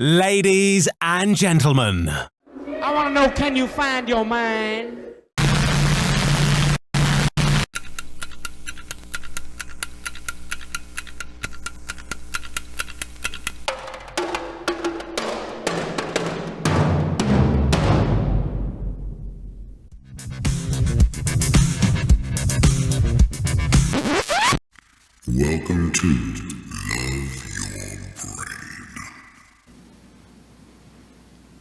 Ladies and gentlemen. I want to know, can you find your mind? Welcome to Love Your Brain.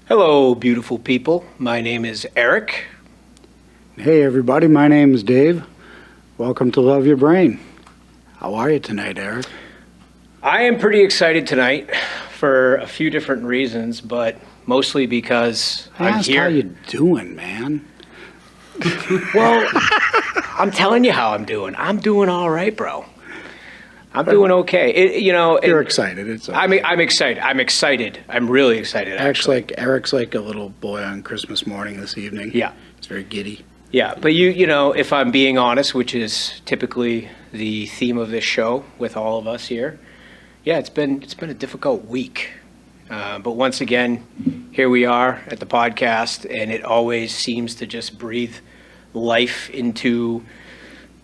Hello, beautiful people. My name is Eric. Hey everybody, my name is Dave. Welcome to Love Your Brain. How are you tonight, Eric? I am pretty excited tonight for a few different reasons, but mostly because I'm here. How you doing, man? Well, I'm telling you how I'm doing. I'm doing all right, bro. I'm doing okay. You're excited. It's okay. I'm excited. I'm excited. I'm really excited, actually. Eric's like a little boy on Christmas morning this evening. Yeah. It's very giddy. Yeah, but you know, if I'm being honest, which is typically the theme of this show with all of us here, yeah, it's been a difficult week. But once again, here we are at the podcast, and it always seems to just breathe life into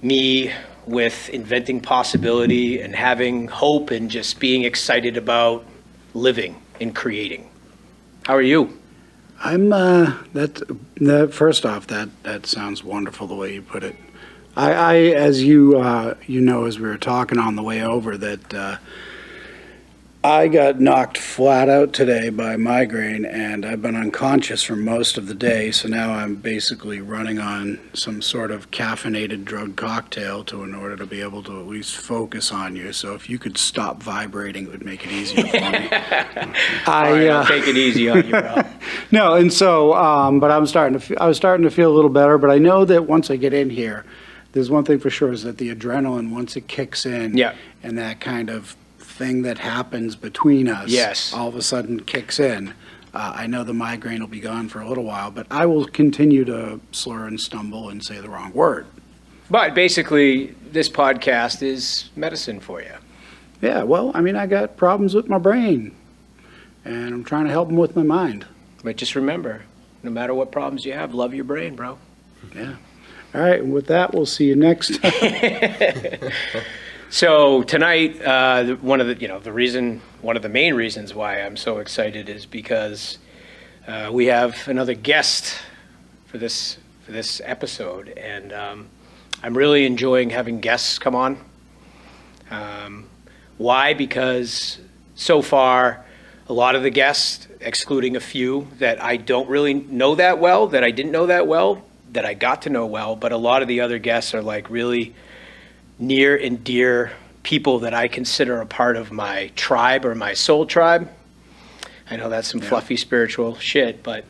me with inventing possibility and having hope and just being excited about living and creating. How are you? I'm first off, that sounds wonderful the way you put it. I as you as we were talking on the way over, that I got knocked flat out today by migraine, and I've been unconscious for most of the day, so now I'm basically running on some sort of caffeinated drug cocktail in order to be able to at least focus on you. So if you could stop vibrating, it would make it easier for me. I'll take it easy on you, bro. No, and so, but I was starting to feel a little better, but I know that once I get in here, there's one thing for sure, is that the adrenaline, once it kicks in, Yeah. and that kind of thing that happens between us, Yes. all of a sudden kicks in. I know the migraine will be gone for a little while, but I will continue to slur and stumble and say the wrong word. But basically, this podcast is medicine for you. Yeah, well, I mean, I got problems with my brain, and I'm trying to help them with my mind. But just remember, no matter what problems you have, love your brain, bro. Yeah. All right, and with that, we'll see you next time. So tonight, one of the main reasons why I'm so excited is because we have another guest for this episode, and I'm really enjoying having guests come on. Why? Because so far, a lot of the guests, excluding a few that I don't really know that well, that I didn't know that well, that I got to know well, but a lot of the other guests are like really near and dear people that I consider a part of my tribe or my soul tribe. I know that's some fluffy spiritual shit, but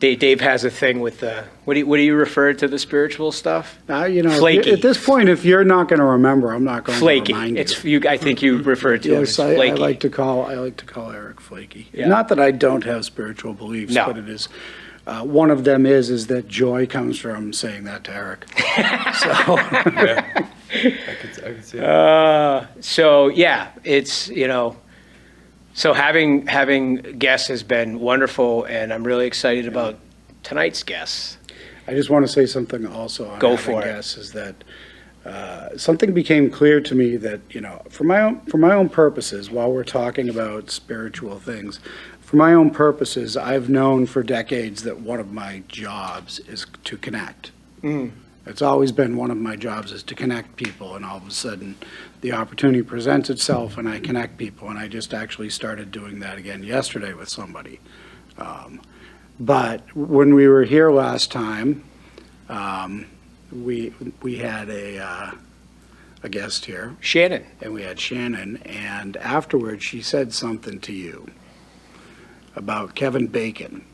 Dave has a thing with what do you refer to the spiritual stuff? Flaky. At this point, if you're not going to remember, I'm not going flaky. to remind you. It's you. I think you refer to it as Yes, flaky. I like to call Eric flaky. Yeah. Not that I don't have spiritual beliefs, No. but it is. One of them is that joy comes from saying that to Eric. So. Yeah, I could see that. So yeah, it's so having guests has been wonderful, and I'm really excited about tonight's guests. I just want to say something also on Go having for it. guests, is that something became clear to me that, for my own purposes, while we're talking about spiritual things, for my own purposes, I've known for decades that one of my jobs is to connect. It's always been one of my jobs, is to connect people, and all of a sudden the opportunity presents itself and I connect people, and I just actually started doing that again yesterday with somebody. But when we were here last time, we had a guest here, Shannon. and we had Shannon, and afterwards she said something to you about Kevin Bacon.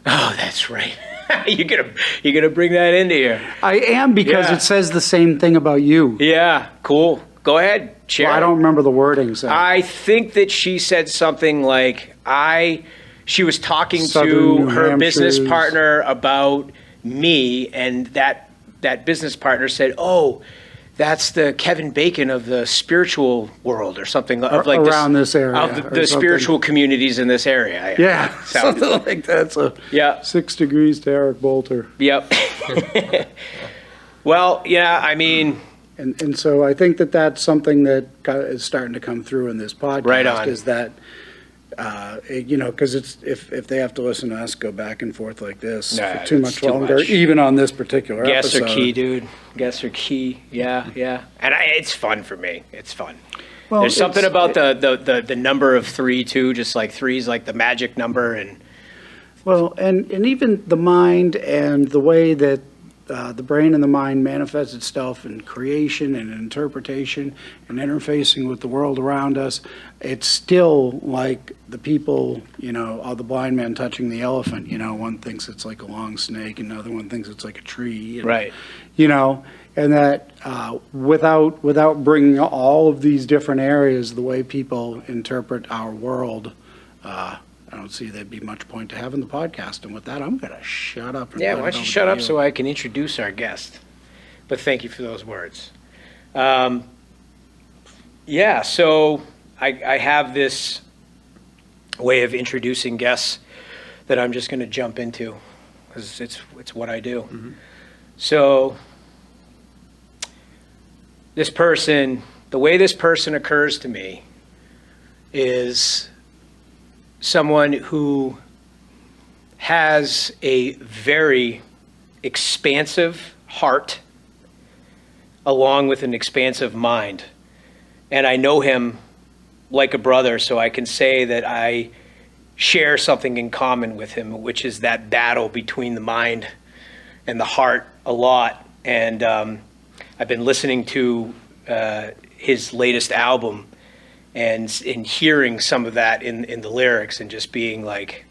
Oh, that's right. You're gonna bring that into here. I am, because Yeah. it says the same thing about you. Yeah, cool. Go ahead, share. Well, I don't remember the wording. So. I think that she said something like she was talking Southern to New her business Hampshire's- partner about me, and that business partner said, "Oh, that's the Kevin Bacon of the spiritual world, or something of like around this area, of or the something. spiritual communities in this area. Yeah, Sounds- something like that. So Yeah. 6 degrees to Eric Bolter. Yep. Well, yeah, I mean, And so I think that that's something that is starting to come through in this podcast. Right on. Is that, because it's if they have to listen to us go back and forth like this Nah, for too it's much too longer, much. even on this particular guests episode. are key, dude. Guests are key. Yeah, yeah. And it's fun for me. It's fun. Well, There's something it's- about the number of 3 too, just like 3's like the magic number. And Well, and even the mind and the way that the brain and the mind manifests itself in creation and interpretation and interfacing with the world around us, it's still like the people, all the blind man touching the elephant. One thinks it's like a long snake, and another one thinks it's like a tree. And, Right. And that without bringing all of these different areas, the way people interpret our world, I don't see there'd be much point to having the podcast. And with that, I'm going to shut up. And yeah, let why it don't you over shut to up so I can introduce our guest? But thank you for those words. Yeah, so I have this way of introducing guests that I'm just going to jump into because it's what I do. Mm-hmm. So this person, the way this person occurs to me is someone who has a very expansive heart along with an expansive mind. And I know him like a brother, so I can say that I share something in common with him, which is that battle between the mind and the heart a lot. And I've been listening to his latest album and hearing some of that in the lyrics and just being like,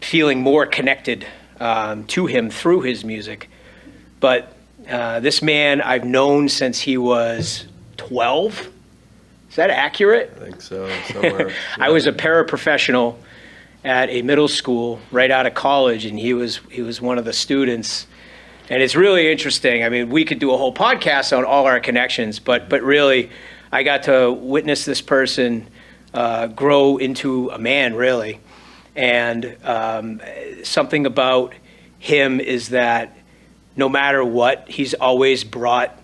feeling more connected to him through his music. But this man I've known since he was 12. Is that accurate? I think so, somewhere. I was a paraprofessional at a middle school right out of college, and he was one of the students. And it's really interesting. I mean, we could do a whole podcast on all our connections, but really, I got to witness this person grow into a man, really. And something about him is that no matter what, he's always brought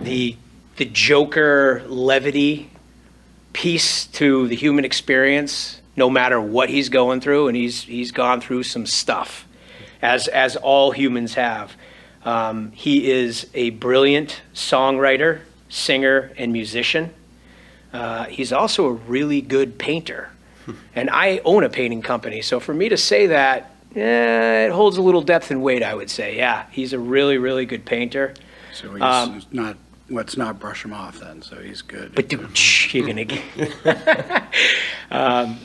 the Joker levity piece to the human experience, no matter what he's going through. And he's gone through some stuff, as all humans have. He is a brilliant songwriter, singer, and musician. He's also a really good painter. And I own a painting company, so for me to say that, it holds a little depth and weight, I would say. Yeah, he's a really, really good painter. So he's let's not brush him off then, so he's good. But dude, you're gonna get.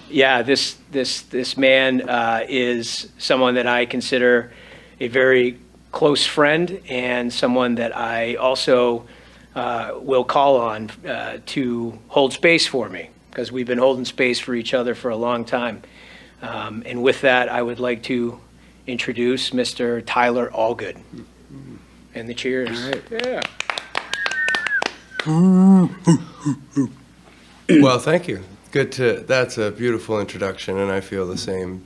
Yeah, this man is someone that I consider a very close friend, and someone that I also will call on to hold space for me, because we've been holding space for each other for a long time. And with that, I would like to introduce Mr. Tyler Allgood. And the cheers. All right. Yeah. Well, thank you. That's a beautiful introduction, and I feel the same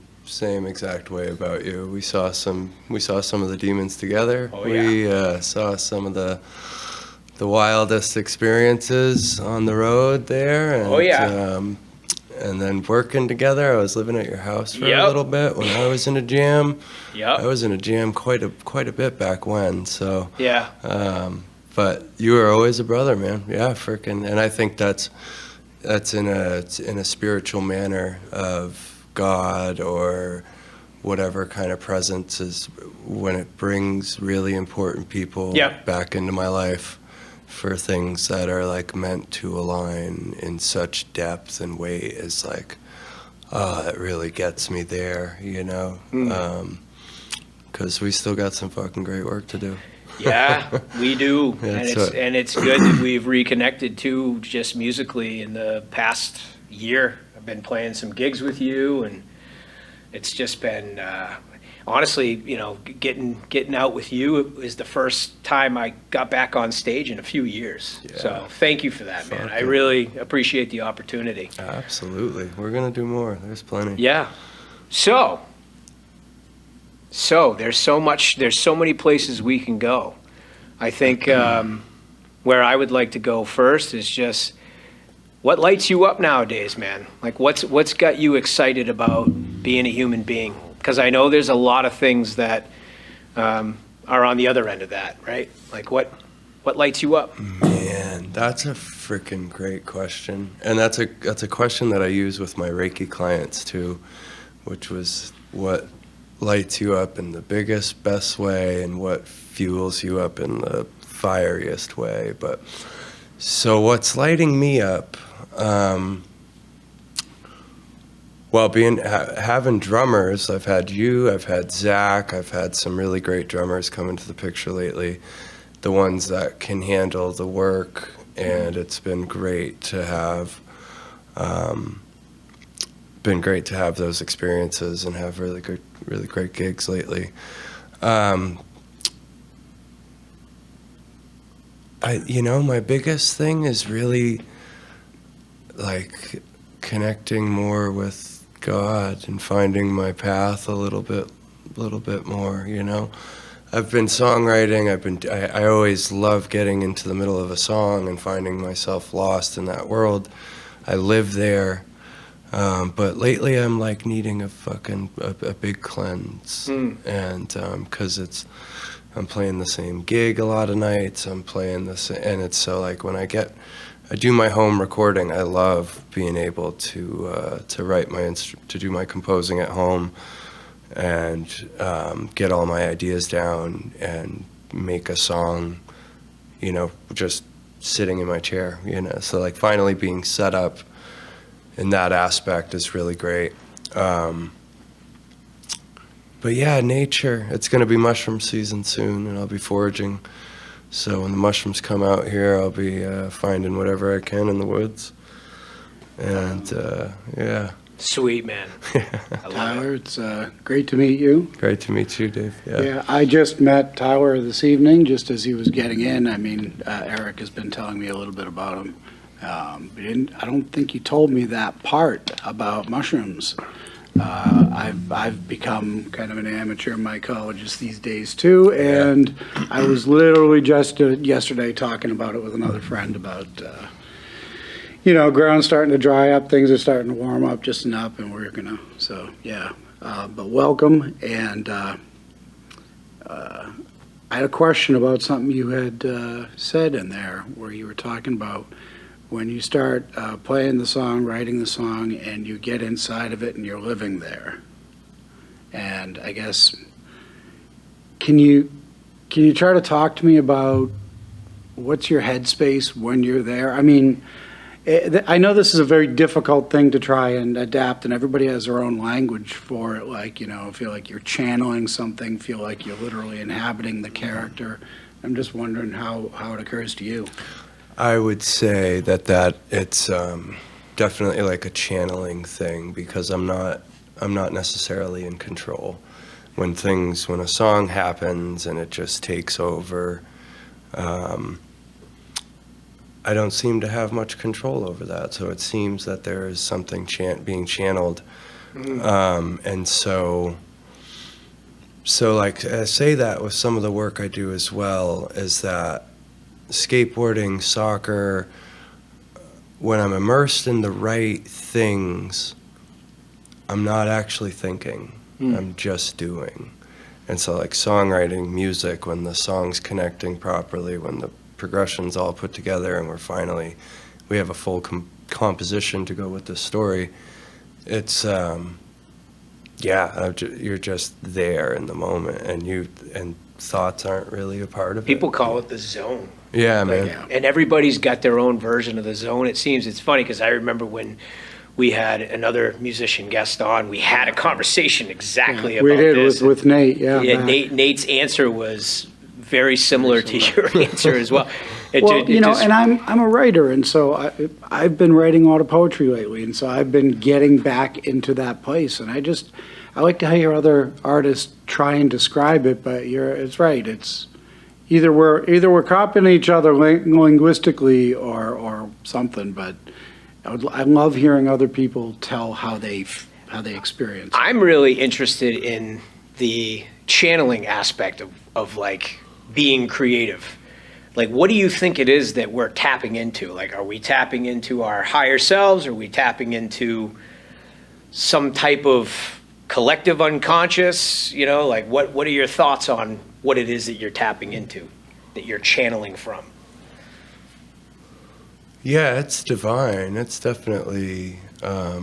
exact way about you. We saw some of the demons together. Oh, yeah. We saw some of the wildest experiences on the road there. And, Oh, yeah. And then working together. I was living at your house for Yep. a little bit when I was in a jam. Yep. I was in a jam quite a bit back when. So. Yeah. But you were always a brother, man. Yeah, frickin'. And I think that's in a spiritual manner of God or whatever kind of presence is when it brings really important people Yeah. back into my life for things that are like meant to align in such depth and weight is like, oh, that really gets me there, you know? 'Cause we still got some fucking great work to do. Yeah, we do. Yeah, and it's good that we've reconnected too, just musically in the past year. I've been playing some gigs with you, and it's just been, honestly, getting out with you is the first time I got back on stage in a few years. Yeah. So thank you for that, man. Fuck I yeah. really appreciate the opportunity. Absolutely. We're going to do more. There's plenty. Yeah. So there's so many places we can go. I think where I would like to go first is just what lights you up nowadays, man? Like what's got you excited about being a human being? Because I know there's a lot of things that are on the other end of that, right? Like what lights you up? Man, that's a freaking great question. And that's a question that I use with my Reiki clients too, which was what lights you up in the biggest, best way and what fuels you up in the fieriest way. But so what's lighting me up? Well, having drummers, I've had you, I've had Zach, I've had some really great drummers come into the picture lately, the ones that can handle the work, and it's been great to have those experiences and have really great gigs lately. My biggest thing is really like connecting more with God and finding my path a little bit more, I've been songwriting. I always love getting into the middle of a song and finding myself lost in that world. I live there. But lately I'm like needing a big cleanse. And, cause I'm playing the same gig a lot of nights. I'm playing this, and it's so like when I do my home recording, I love being able to write to do my composing at home and get all my ideas down and make a song, just sitting in my chair, so like finally being set up in that aspect is really great. But yeah, nature, it's going to be mushroom season soon and I'll be foraging. So when the mushrooms come out here, I'll be finding whatever I can in the woods. And yeah. Sweet, man. I love Tyler, it's great to meet you. Great to meet you, Dave. Yeah, I just met Tyler this evening, just as he was getting in. I mean, Eric has been telling me a little bit about him. I don't think you told me that part about mushrooms. I've become kind of an amateur mycologist these days too, and I was literally just yesterday talking about it with another friend about ground starting to dry up, things are starting to warm up just enough, and we're gonna but welcome. And I had a question about something you had said in there where you were talking about when you start playing the song, writing the song, and you get inside of it and you're living there. And I guess, can you try to talk to me about what's your headspace when you're there? I mean, I know this is a very difficult thing to try and adapt, and everybody has their own language for it. Like, feel like you're channeling something, feel like you're literally inhabiting the character. I'm just wondering how it occurs to you. I would say that it's definitely like a channeling thing because I'm not necessarily in control. When a song happens and it just takes over, I don't seem to have much control over that. So it seems that there is something being channeled, and so like I say that with some of the work I do as well is that. Skateboarding, soccer, when I'm immersed in the right things, I'm not actually thinking, I'm just doing. And so like songwriting, music, when the song's connecting properly, when the progression's all put together and we have a full composition to go with the story, it's, you're just there in the moment and thoughts aren't really a part of it. People call it the zone. Yeah, man. And everybody's got their own version of the zone. It seems it's funny because I remember when we had another musician guest on, we had a conversation exactly about this. We did with Nate, yeah. Nate's answer was very similar to your answer as well. And I'm a writer, and so I've been writing a lot of poetry lately, and so I've been getting back into that place, and I like to hear other artists try and describe it, but it's right. It's either we're copying each other linguistically or something. But I love hearing other people tell how they experience it. I'm really interested in the channeling aspect of like being creative. Like, what do you think it is that we're tapping into? Like, are we tapping into our higher selves? Are we tapping into some type of collective unconscious? You know, like what are your thoughts on what it is that you're tapping into, that you're channeling from? Yeah, it's divine. It's definitely a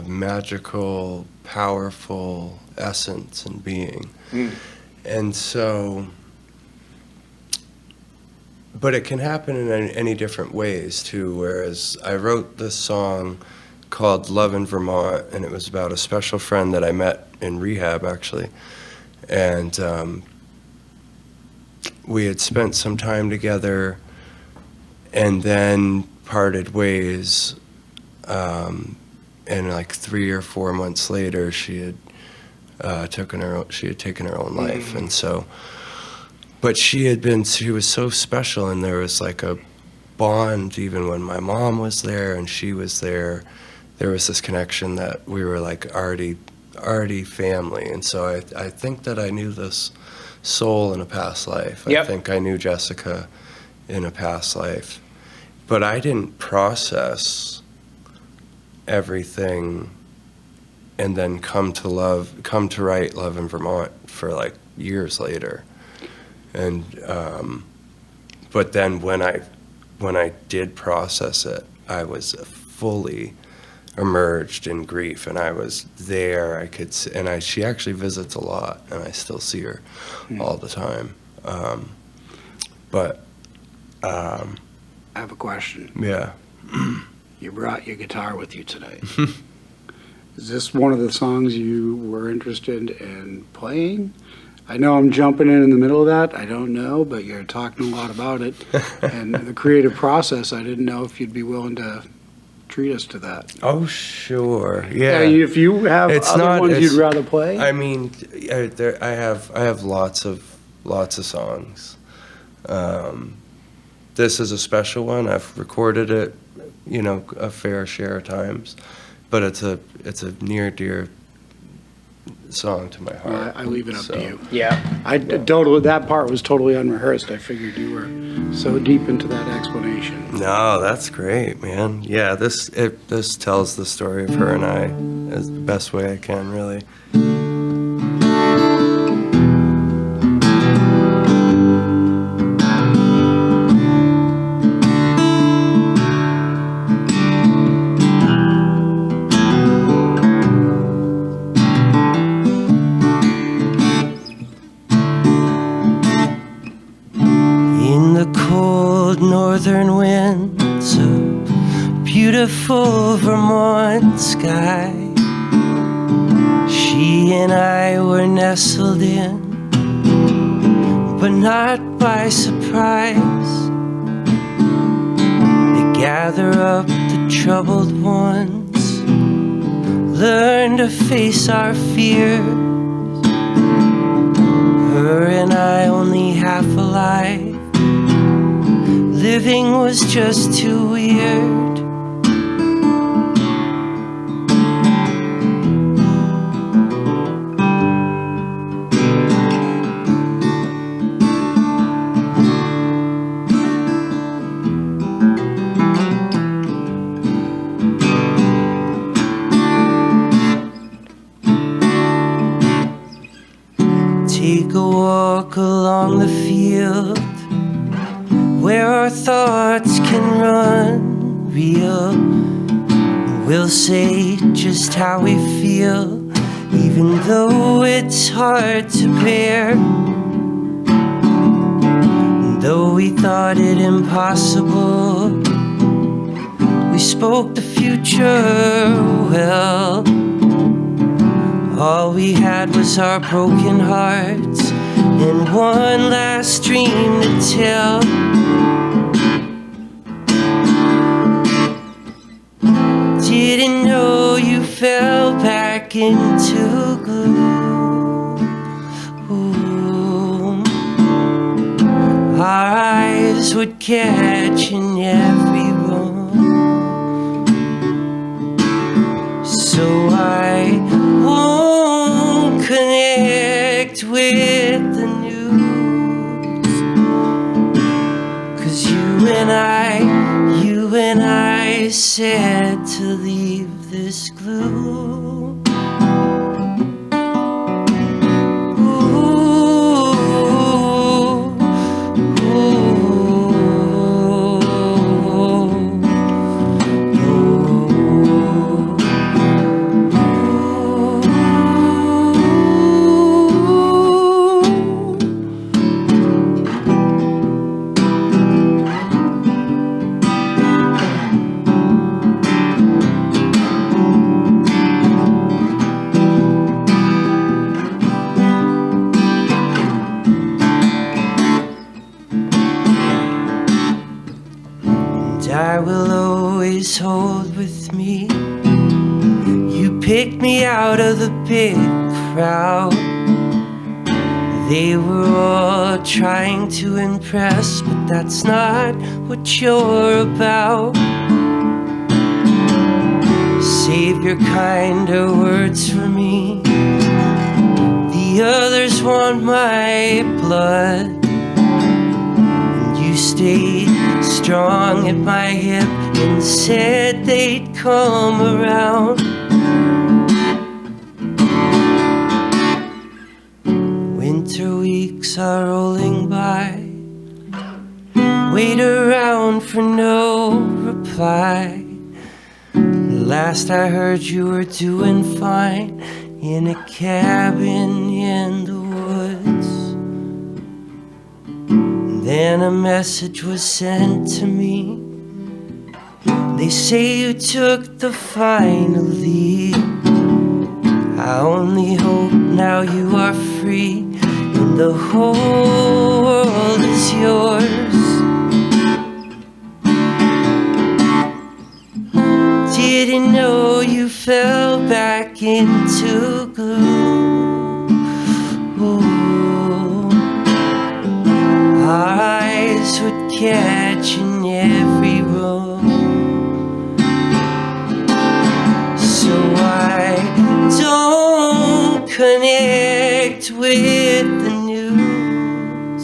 magical, powerful essence and being. And so, but it can happen in any different ways too, whereas I wrote this song called Love in Vermont, and it was about a special friend that I met in rehab, actually. And we had spent some time together and then parted ways. And like 3 or 4 months later, she had taken her own life. And so, but she was so special, and there was like a bond even when my mom was there and she was there. There was this connection that we were like already family. And so I think that I knew this soul in a past life. Yep. I think I knew Jessica in a past life. But I didn't process everything and then come to write Love in Vermont for like years later. And but then when I did process it, I was fully emerged in grief, and I was there. I could see, and she actually visits a lot, and I still see her all the time. But I have a question. yeah. You brought your guitar with you today. Is this one of the songs you were interested in playing? I know I'm jumping in the middle of that. I don't know, but you're talking a lot about it. And the creative process, I didn't know if you'd be willing to treat us to that. Oh, sure. Yeah. If you have It's other not- ones it's- you'd rather play? I mean, I have lots of songs. This is a special one. I've recorded it, a fair share of times, but it's a near dear song to my heart. I leave it up to you. Yeah. That part was totally unrehearsed. I figured you were so deep into that explanation. No, that's great, man. Yeah, this tells the story of her and I as the best way I can, really. Northern winds of beautiful Vermont sky, she and I were nestled in, but not by surprise. They gather up the troubled ones, learn to face our fears. Her and I only half alive, living was just too weird. Take a walk along the field where our thoughts can run real. We'll say just how we feel, even though it's hard to bear. And though we thought it impossible, we spoke the future well. All we had was our broken hearts and one last dream to tell. Didn't know you fell back into our eyes would catch in every room. So I won't connect with the news, 'cause you and I said to leave this gloom. I will always hold with me. You picked me out of the big crowd. They were all trying to impress, but that's not what you're about. Save your kinder words for me. The others want my blood. You stayed strong at my hip and said they'd come around. Winter weeks are rolling by. Wait around for no reply. Last I heard you were doing fine in a cabin in the woods. Then a message was sent to me. They say you took the final lead. I only hope now you are free and the whole world is yours. Didn't know you fell back into gloom. Ooh. Our eyes would catch in every room. So I don't connect with the news,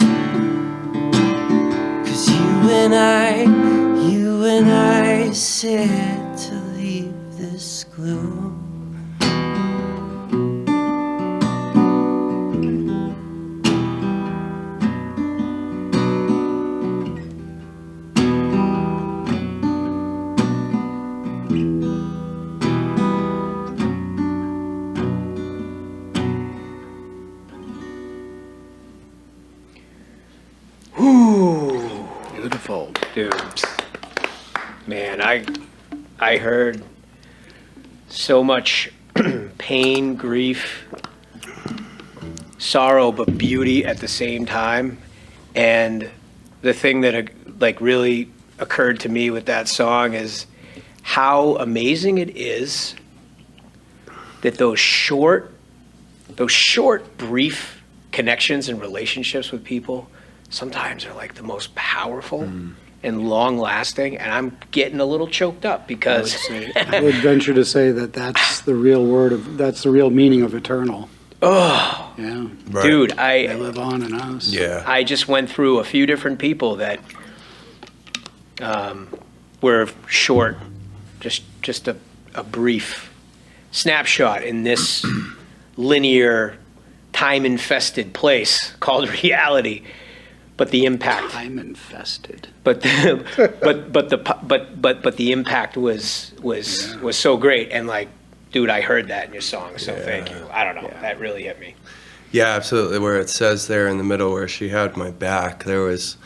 'cause you and I said to leave this gloom. Beautiful. Dude, man, I heard so much pain, grief, sorrow, but beauty at the same time. And the thing that like really occurred to me with that song is how amazing it is that those short, brief connections and relationships with people sometimes are like the most powerful and long lasting. And I'm getting a little choked up because I would venture to say that that's the real that's the real meaning of eternal. oh, Yeah. Right. dude, They live on in us. Yeah. I just went through a few different people that were short, just a brief snapshot in this linear, time-infested place called reality. But the impact, I'm infested. but the impact was so great. And like, dude, I heard that in your song, so thank you. I don't know, that really hit me. Yeah, absolutely. Where it says there in the middle where she had my back, there was,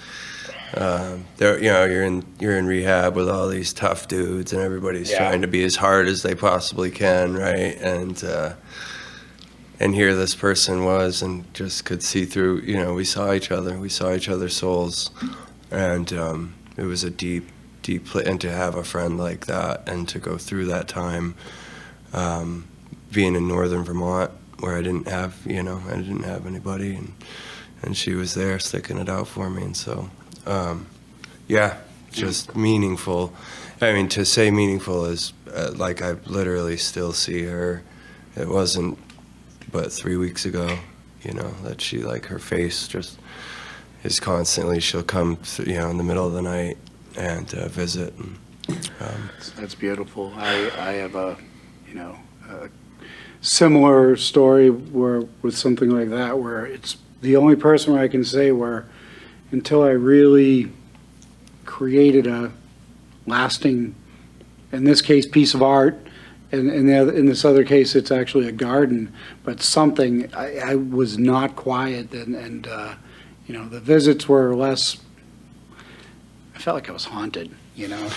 you're in rehab with all these tough dudes, and everybody's trying to be as hard as they possibly can, right? And here this person was, and just could see through. We saw each other's souls, and it was a deep, and to have a friend like that, and to go through that time, being in northern Vermont, where I didn't have anybody, and she was there sticking it out for me. And so, yeah, just meaningful. I mean, to say meaningful is like I literally still see her. It wasn't but 3 weeks ago, you know, that she, like, her face just is constantly, she'll come, you know, in the middle of the night and visit. And, That's beautiful. I have a, you know, a similar story where with something like that, where it's the only person where I can say where until I really created a lasting, in this case, piece of art, and in this other case, it's actually a garden, but something, I was not quiet, and you know, the visits were less, I felt like I was haunted, you know,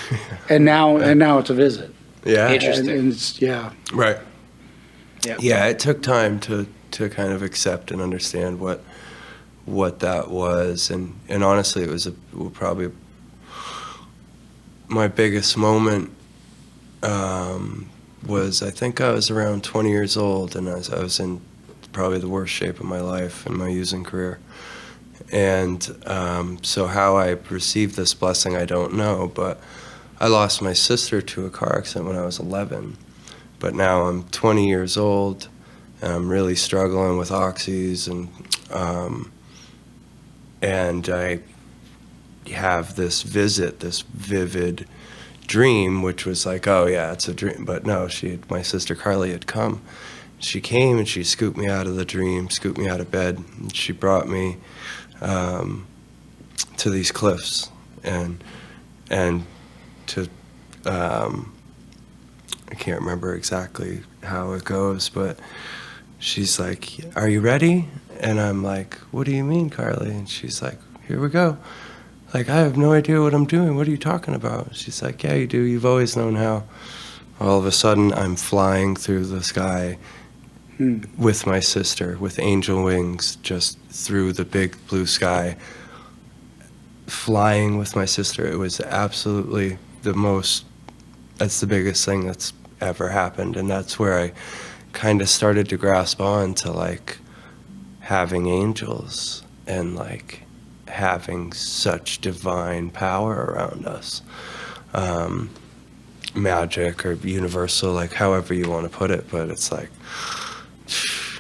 and now it's a visit. yeah. Interesting. And it's, yeah. Right. Yeah. Yeah, it took time to kind of accept and understand what that was, and honestly, it was probably my biggest moment. Was I think I was around 20 years old, and I was in probably the worst shape of my life in my using career, and so how I received this blessing, I don't know, but I lost my sister to a car accident when I was 11. But now I'm 20 years old, and I'm really struggling with oxys, and I have this vivid dream, which was like, oh yeah, it's a dream. But no, my sister Carly had come. She came and she scooped me out of the dream, scooped me out of bed, and she brought me to these cliffs, and to I can't remember exactly how it goes, but she's like, are you ready? And I'm like, what do you mean, Carly? And she's like, here we go. Like, I have no idea what I'm doing. What are you talking about? She's like, yeah, you do. You've always known how. All of a sudden, I'm flying through the sky with my sister, with angel wings, just through the big blue sky, flying with my sister. It was absolutely that's the biggest thing that's ever happened. And that's where I kind of started to grasp on to, like, having angels and, like, having such divine power around us, magic or universal, like however you want to put it, but it's like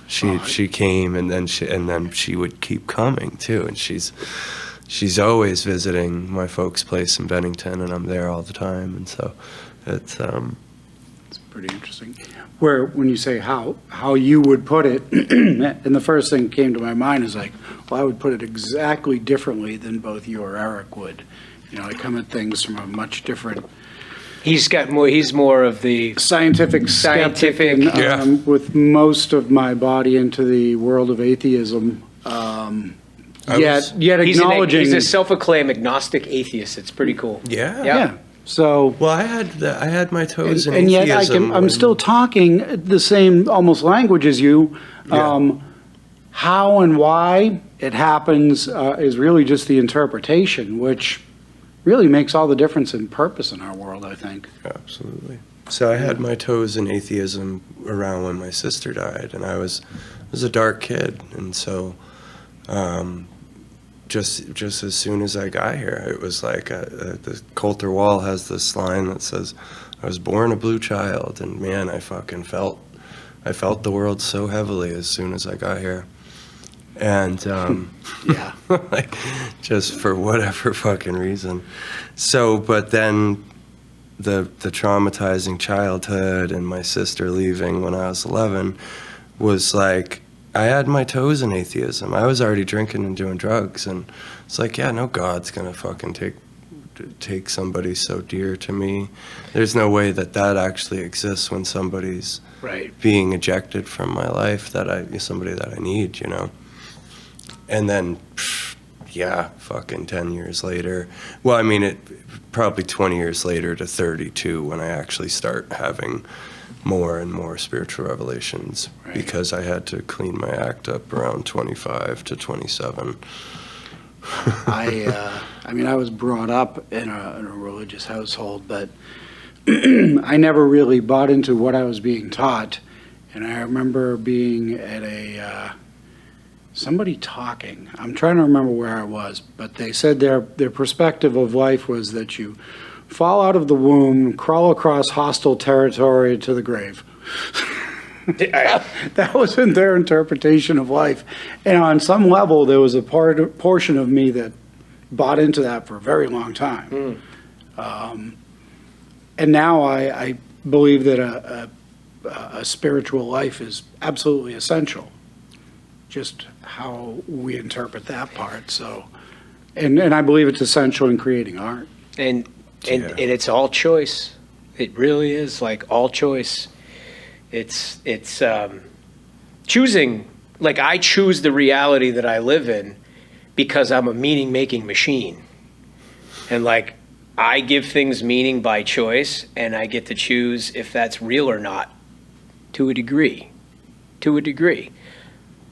she came, and then she would keep coming too, and she's always visiting my folks' place in Bennington, and I'm there all the time, and so it's Pretty interesting. Where when you say how you would put it, and the first thing that came to my mind is like, well, I would put it exactly differently than both you or Eric would. You know, I come at things from a much different. He's more of the Scientific, Scientific, skeptic, yeah. With most of my body into the world of atheism. Yet acknowledging. He's a self-acclaimed agnostic atheist. It's pretty cool. yeah. Yeah. So. Well, I had my toes in And yet atheism. I'm still talking the same almost language as you. Yeah. How and why it happens is really just the interpretation, which really makes all the difference in purpose in our world, I think. Absolutely. So I had my toes in atheism around when my sister died, and I was a dark kid, and so just as soon as I got here, it was like the Coulter Wall has this line that says, "I was born a blue child," and man, I felt the world so heavily as soon as I got here, and Yeah. like just for whatever fucking reason. So, but then the traumatizing childhood and my sister leaving when I was 11 was like, I had my toes in atheism. I was already drinking and doing drugs, and it's like, yeah, no God's gonna fucking take somebody so dear to me. There's no way that actually exists when somebody's Right. being ejected from my life, somebody that I need, you know. And then, yeah, fucking 10 years later. Well, I mean, it probably 20 years later to 32 when I actually start having more and more spiritual revelations, Right. because I had to clean my act up around 25 to 27. I mean, I was brought up in a religious household, but I never really bought into what I was being taught. And I remember being at a somebody talking. I'm trying to remember where I was, but they said their perspective of life was that you fall out of the womb, crawl across hostile territory to the grave. That wasn't their interpretation of life. And on some level, there was a portion of me that bought into that for a very long time. And now I believe that a spiritual life is absolutely essential. Just how we interpret that part. So, and I believe it's essential in creating art. And it's all choice. It really is like all choice. It's choosing. Like I choose the reality that I live in because I'm a meaning-making machine, and like I give things meaning by choice, and I get to choose if that's real or not, to a degree. To a degree.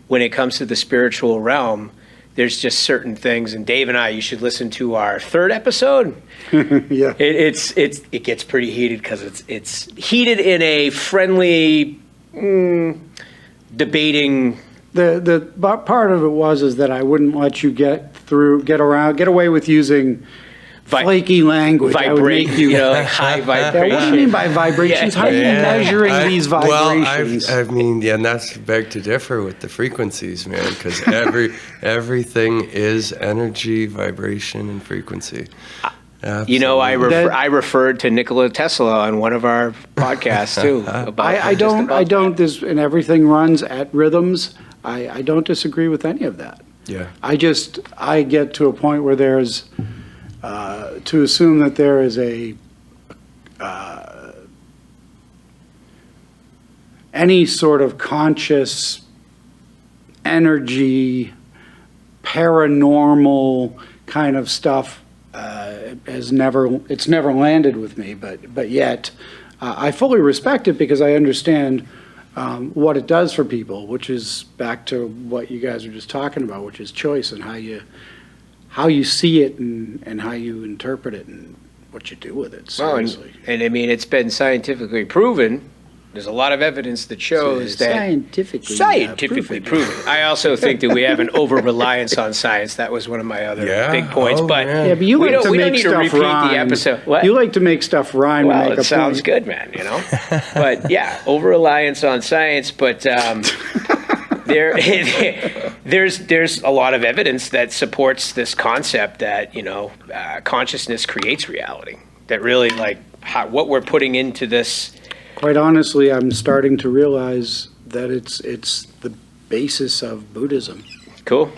When it comes to the spiritual realm, there's just certain things, and Dave and I, you should listen to our 3rd episode. Yeah. It gets pretty heated because it's heated in a friendly, debating. The part of it is that I wouldn't let you get away with using flaky language. I would Vibrate, make you, like high vibration. What do you mean by vibrations? Yeah. How are you measuring these vibrations? Well, I mean, yeah, and that's beg to differ with the frequencies, man, because everything is energy, vibration, and frequency. Absolutely. You know, I referred to Nikola Tesla on one of our podcasts too. About I don't. And everything runs at rhythms. I don't disagree with any of that. Yeah. I get to a point where there's to assume that there is any sort of conscious energy, paranormal kind of stuff it's never landed with me, but yet I fully respect it because I understand what it does for people, which is back to what you guys were just talking about, which is choice and how you see it and how you interpret it and what you do with it. Seriously. And I mean, it's been scientifically proven. There's a lot of evidence that shows that scientifically proven. I also think that we have an over-reliance on science. That was one of my other big points. But yeah, but you like to we don't make need to stuff repeat rhyme. the episode. What? You like to make stuff rhyme. Well, and make it sounds point. good, man. You know. But yeah, over-reliance on science. But there's a lot of evidence that supports this concept that consciousness creates reality. That really what we're putting into this. Quite honestly, I'm starting to realize that it's the basis of Buddhism. Cool.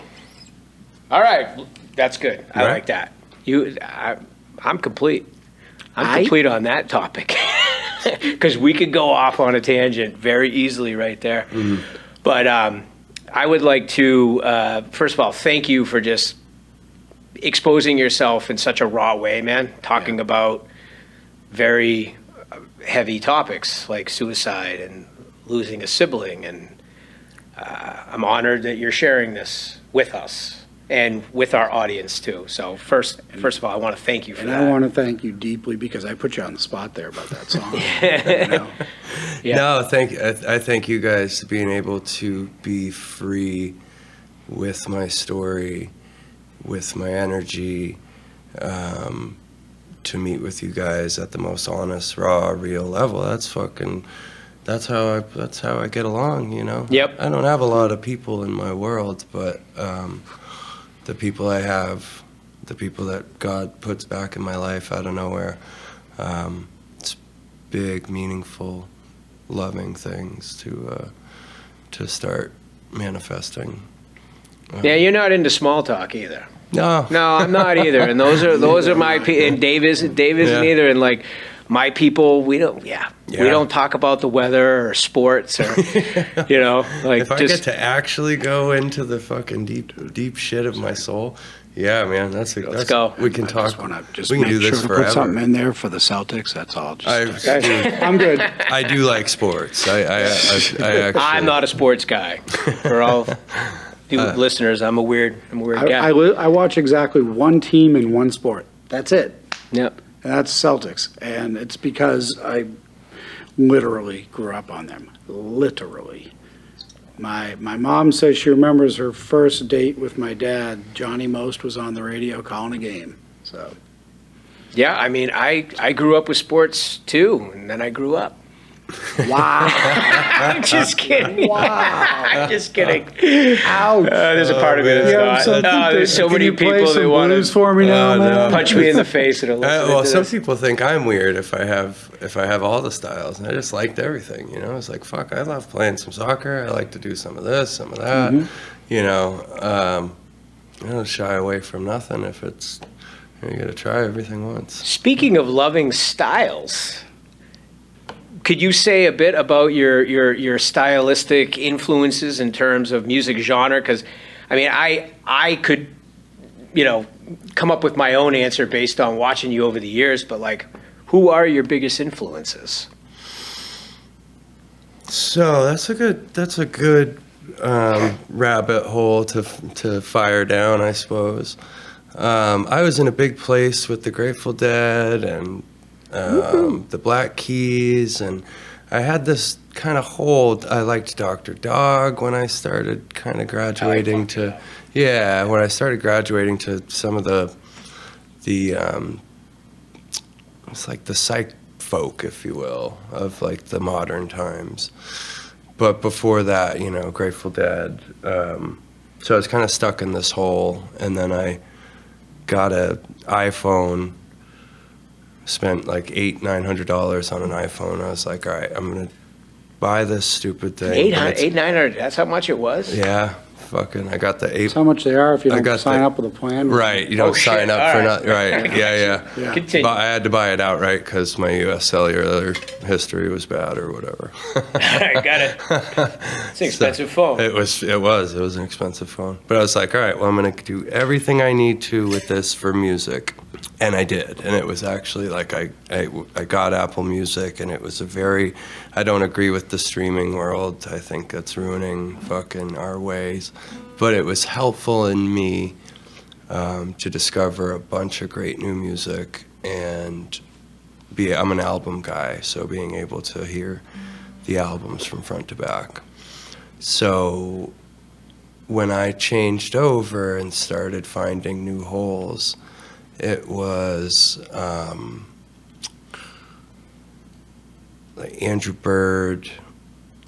All right, that's good. I Right. like that. I'm complete. I'm complete on that topic because we could go off on a tangent very easily right there. Mm-hmm. But I would like to first of all thank you for just exposing yourself in such a raw way, man. Talking about very heavy topics like suicide and losing a sibling, and I'm honored that you're sharing this with us and with our audience too. So first of all, I want to thank you for that. And I want to thank you deeply because I put you on the spot there about that song. Yeah. No, I thank you guys for being able to be free with my story, with my energy, to meet with you guys at the most honest, raw, real level. That's how I get along, you know? Yep. I don't have a lot of people in my world, but the people I have, the people that God puts back in my life out of nowhere, it's big, meaningful, loving things to start manifesting. Yeah, you're not into small talk either. No, I'm not either. And those are my people. And Dave isn't either. And like my people, we don't talk about the weather or sports or like if I get to actually go into the fucking deep shit of my soul, yeah, man, let's go. We can talk. Just we can make do this sure to forever. put something in there for the Celtics. That's all. I'm good. I do like sports. I actually. I'm not a sports guy. For all listeners, I'm a weird guy. I watch exactly one team in one sport. That's it. Yep. And that's Celtics. And it's because I literally grew up on them. Literally. My mom says she remembers her first date with my dad. Johnny Most was on the radio calling a game. So Yeah, I mean, I grew up with sports too, and then I grew up. wow, I'm just kidding. wow. I'm just kidding. Ouch. There's a part of me that's You have not. something There's so can many you play people some that want blues to for me now, no. man? punch me in the face and Well, some people think I'm weird if I have all the styles. I just liked everything, you know. It's like, fuck, I love playing some soccer. I like to do some of this, some of that. You know, I don't shy away from nothing if it's, you got to try everything once. Speaking of loving styles, could you say a bit about your stylistic influences in terms of music genre? Because, I mean, I could, come up with my own answer based on watching you over the years, but like, who are your biggest influences? So that's a good rabbit hole to fire down, I suppose. I was in a big place with the Grateful Dead and the Black Keys, and I had this kind of hold. I liked Dr. Dog when I started kind of graduating to, when I started graduating to some of the it's like the psych folk, if you will, of like the modern times. But before that, Grateful Dead. So I was kind of stuck in this hole, and then I got an iPhone, spent like $800-900 on an iPhone. I was like, all right, I'm gonna buy this stupid thing. $800-900, that's how much it was? Yeah, fucking, I got the That's how much they are if you I don't got sign the- up with a plan. Right, you don't sign shit, up all for right. nothing. Right, yeah. Yeah. Continue. But I had to buy it outright because my U.S. cellular history was bad or whatever. I got it. It's an expensive phone. It was an expensive phone. But I was like, all right, well, I'm going to do everything I need to with this for music. And I did. And it was actually like I got Apple Music, and it was I don't agree with the streaming world. I think it's ruining fucking our ways. But it was helpful in me to discover a bunch of great new music, and I'm an album guy, so being able to hear the albums from front to back. So when I changed over and started finding new holes, it was like Andrew Bird,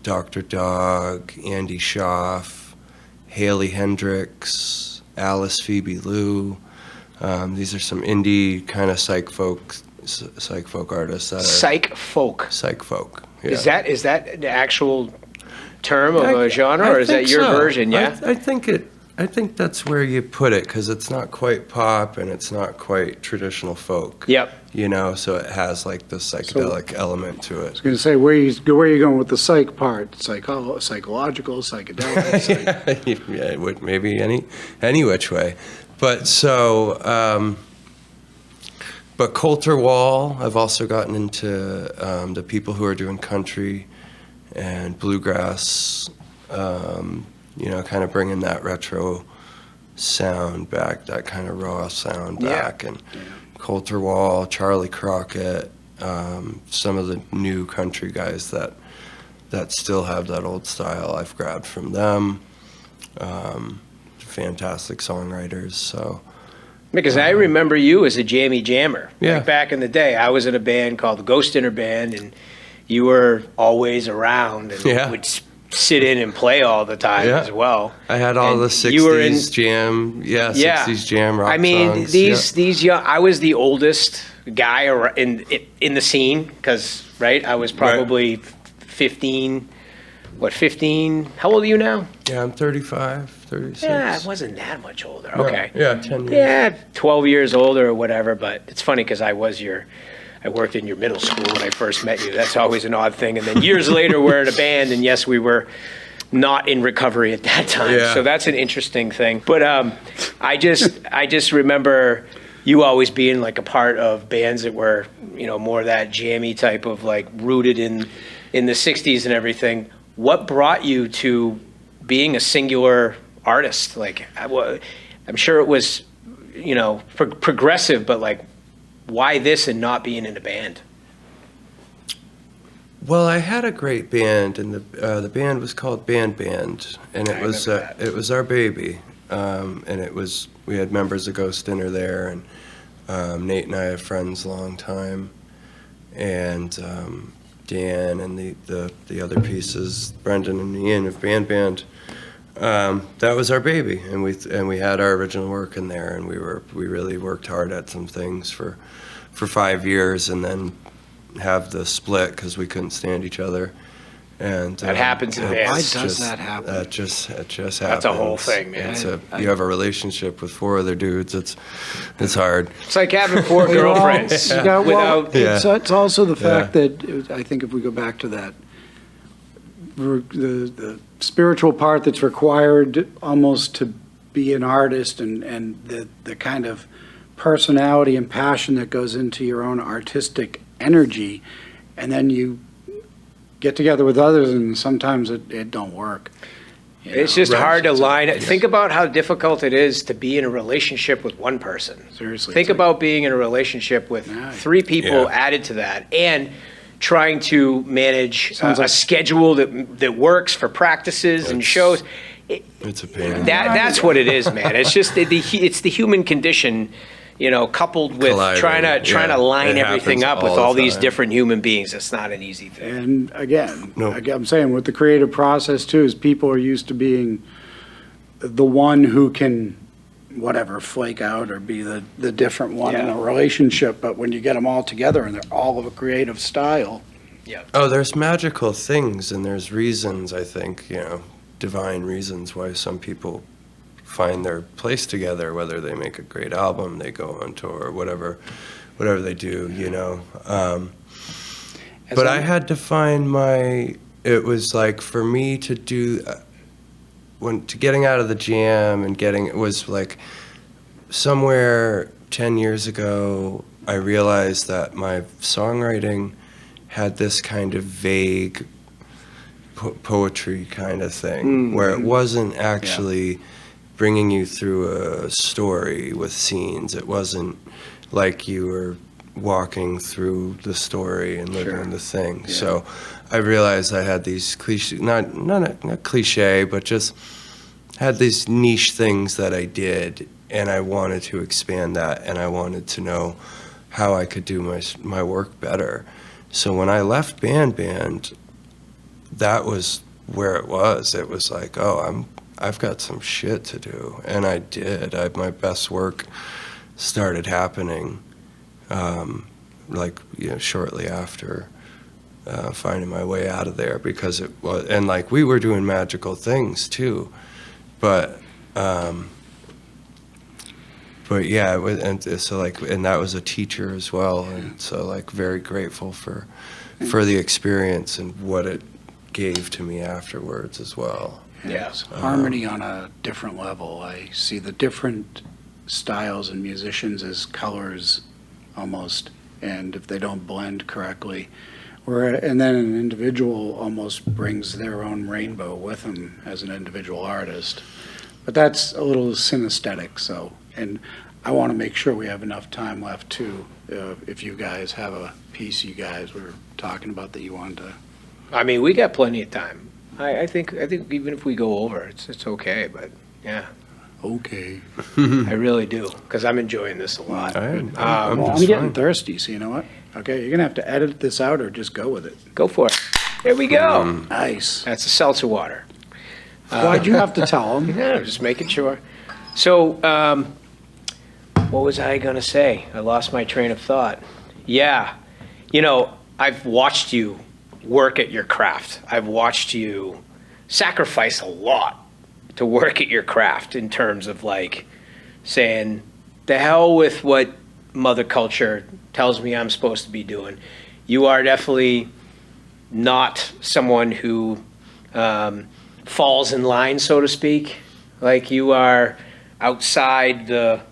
Dr. Dog, Andy Schaaf, Haley Hendricks, Alice Phoebe Lou. These are some indie kind of psych folk artists that are Psych folk. psych folk. Yeah. Is that the actual term of a genre, or is that think your so. version? Yeah. I think that's where you put it, because it's not quite pop and it's not quite traditional folk. Yep. So it has like the psychedelic element to I it. was going to say, where are you going with the psych part? Psychological, psychedelic. Yeah, it would maybe any which way. But so, but Coulter Wall, I've also gotten into the people who are doing country and bluegrass, kind of bringing that retro sound back, that kind of raw sound back. And Coulter Wall, Charlie Crockett, some of the new country guys that still have that old style, I've grabbed from them. Fantastic songwriters, so. Because I remember you as a jammy jammer. Yeah. Like back in the day, I was in a band called the Ghost Inner Band, and you were always around and would sit in and play all the time as well. I had all And the 60s you were in- jam, 60s jam rock I mean, songs. these young. I was the oldest guy in the scene because I was probably 15. What, 15? How old are you now? Yeah, I'm 35, 36. Yeah, I wasn't that much older. Okay. Yeah, 10 years. Yeah, 12 years older or whatever, but it's funny because I worked in your middle school when I first met you. That's always an odd thing. And then years later, we're in a band, and yes, we were not in recovery at that time. Yeah. So that's an interesting thing. But I just remember you always being like a part of bands that were, more that jammy type of like rooted in the 60s and everything. What brought you to being a singular artist? Like, I'm sure it was, progressive, but like, why this and not being in a band? Well, I had a great band, and the band was called Band, and it was our baby, and we had members of Ghost Dinner there, and Nate and I have friends a long time, and Dan and the other pieces, Brendan and Ian of Band. That was our baby, and we had our original work in there, and we really worked hard at some things for 5 years, and then have the split because we couldn't stand each other. And That happens in bands. Why does that happen? It just happens. That's a whole thing, man. You have a relationship with 4 other dudes. It's hard. It's like having 4 girlfriends without. It's also the fact that I think if we go back to that, the spiritual part that's required almost to be an artist, and the kind of personality and passion that goes into your own artistic energy, and then you get together with others, and sometimes it don't work. It's just hard to line it. Think about how difficult it is to be in a relationship with one person. Seriously. Think about being in a relationship with 3 people added to that, and trying to manage a schedule that works for practices and shows. It's a pain. That's what it is, man. It's just it's the human condition, coupled with trying to line everything up with all these different human beings. It's not an easy thing. And again, I'm saying with the creative process too, is people are used to being the one who can flake out or be the different one in a relationship. But when you get them all together and they're all of a creative style. Yeah. Oh, there's magical things, and there's reasons, I think, divine reasons why some people find their place together, whether they make a great album, they go on tour, whatever they do, But I had to find it was like for me to do, getting out of the jam and it was like somewhere 10 years ago, I realized that my songwriting had this kind of vague poetry kind of thing, where it wasn't actually bringing you through a story with scenes. It wasn't like you were walking through the story and living the thing. Yeah. So I realized I had these not cliche, but just had these niche things that I did, and I wanted to expand that, and I wanted to know how I could do my work better. So when I left Band, that was where it was. It was like, I've got some shit to do, and I did. My best work started happening, shortly after finding my way out of there, because it was, and like we were doing magical things too, but yeah, it was, and so and that was a teacher as well, and so very grateful for the experience and what it gave to me afterwards as well. Yes, harmony on a different level. I see the different styles and musicians as colors almost, and if they don't blend correctly, and then an individual almost brings their own rainbow with them as an individual artist. But that's a little synesthetic, and I want to make sure we have enough time left too. If you guys have a piece you guys were talking about that you wanted to. I mean, we got plenty of time. I think even if we go over, it's okay. But yeah. Okay. I really do, because I'm enjoying this a lot. I'm getting thirsty, so you know what? Okay, you're gonna have to edit this out or just go with it. Go for it. There we go. Nice. That's the seltzer water. Why'd you have to tell them? Yeah, just making sure. So, what was I gonna say? I lost my train of thought. Yeah, I've watched you work at your craft. I've watched you sacrifice a lot to work at your craft, in terms of saying, the hell with what mother culture tells me I'm supposed to be doing. You are definitely not someone who falls in line, so to speak. You are outside the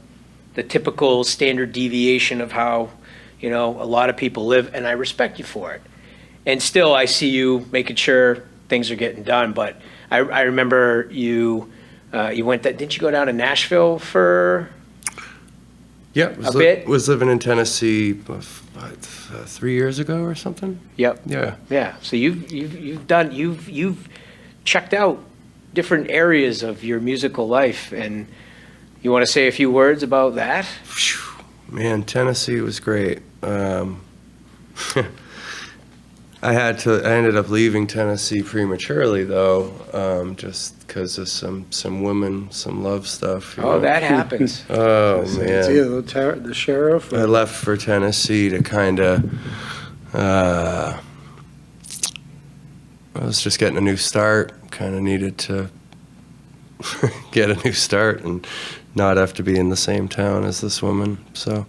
typical standard deviation of how, a lot of people live, and I respect you for it. And still, I see you making sure things are getting done. But I remember you went didn't you go down to Nashville for? Yeah, bit? Was living in Tennessee 3 years ago or something. Yep. Yeah. Yeah. So you've checked out different areas of your musical life, and you want to say a few words about that? Phew, man, Tennessee was great. I ended up leaving Tennessee prematurely though, just because of some women, some love stuff. You know? That happens. Oh It's man. either the sheriff I or left for Tennessee to kind of, I was just getting a new start, kind of needed to get a new start and not have to be in the same town as this woman. So,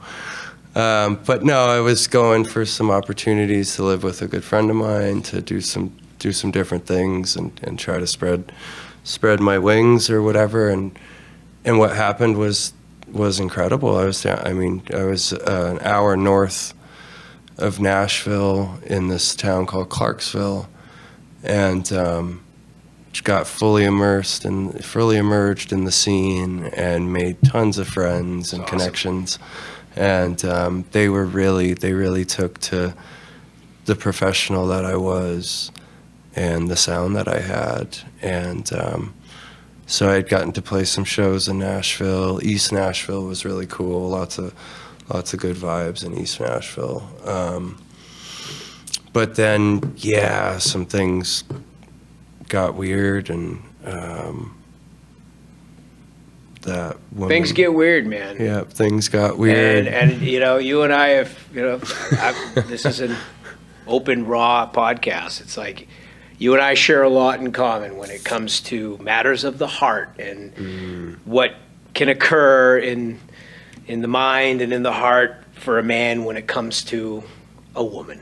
but no, I was going for some opportunities to live with a good friend of mine, to do some different things and try to spread my wings or whatever. And what happened was incredible. I was an hour north of Nashville in this town called Clarksville, and got fully emerged in the scene and made tons of friends and connections. And they really took to the professional that I was and the sound that I had. And so I'd gotten to play some shows in Nashville. East Nashville was really cool. Lots of good vibes in East Nashville. But then, yeah, some things got weird, and that woman, Things get weird, man. yeah, things got weird. And you and I have, this is an open, raw podcast. It's like you and I share a lot in common when it comes to matters of the heart and what can occur in the mind and in the heart for a man when it comes to a woman.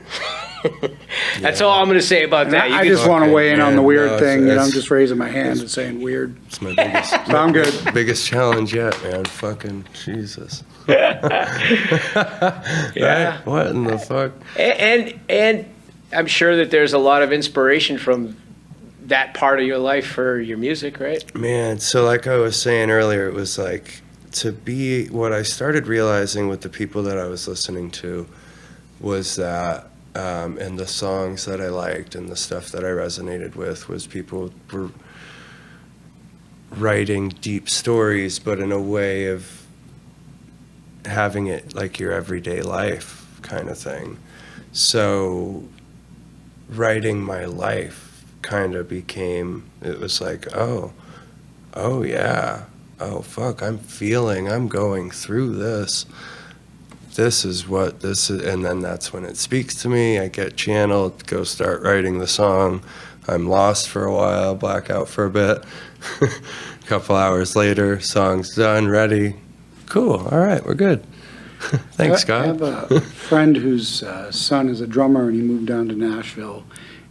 That's all I'm going to say about that. I just want to weigh in on the weird no, thing. it's- I'm just raising my hand and saying weird. It's my biggest, I'm good. biggest challenge yet, man. Fucking Jesus. Yeah. Right? What in the fuck? And I'm sure that there's a lot of inspiration from that part of your life for your music, right? Man, so like I was saying earlier, it was like to be what I started realizing with the people that I was listening to was that, and the songs that I liked and the stuff that I resonated with was people were writing deep stories, but in a way of having it like your everyday life kind of thing. So writing my life kind of became, it was like, oh yeah, oh fuck, I'm going through this. This is what this is, and then that's when it speaks to me. I get channeled, go start writing the song. I'm lost for a while, black out for a bit. A couple hours later, song's done, ready. Cool, all right, we're good. Thanks, Scott. I have a friend whose son is a drummer, and he moved down to Nashville.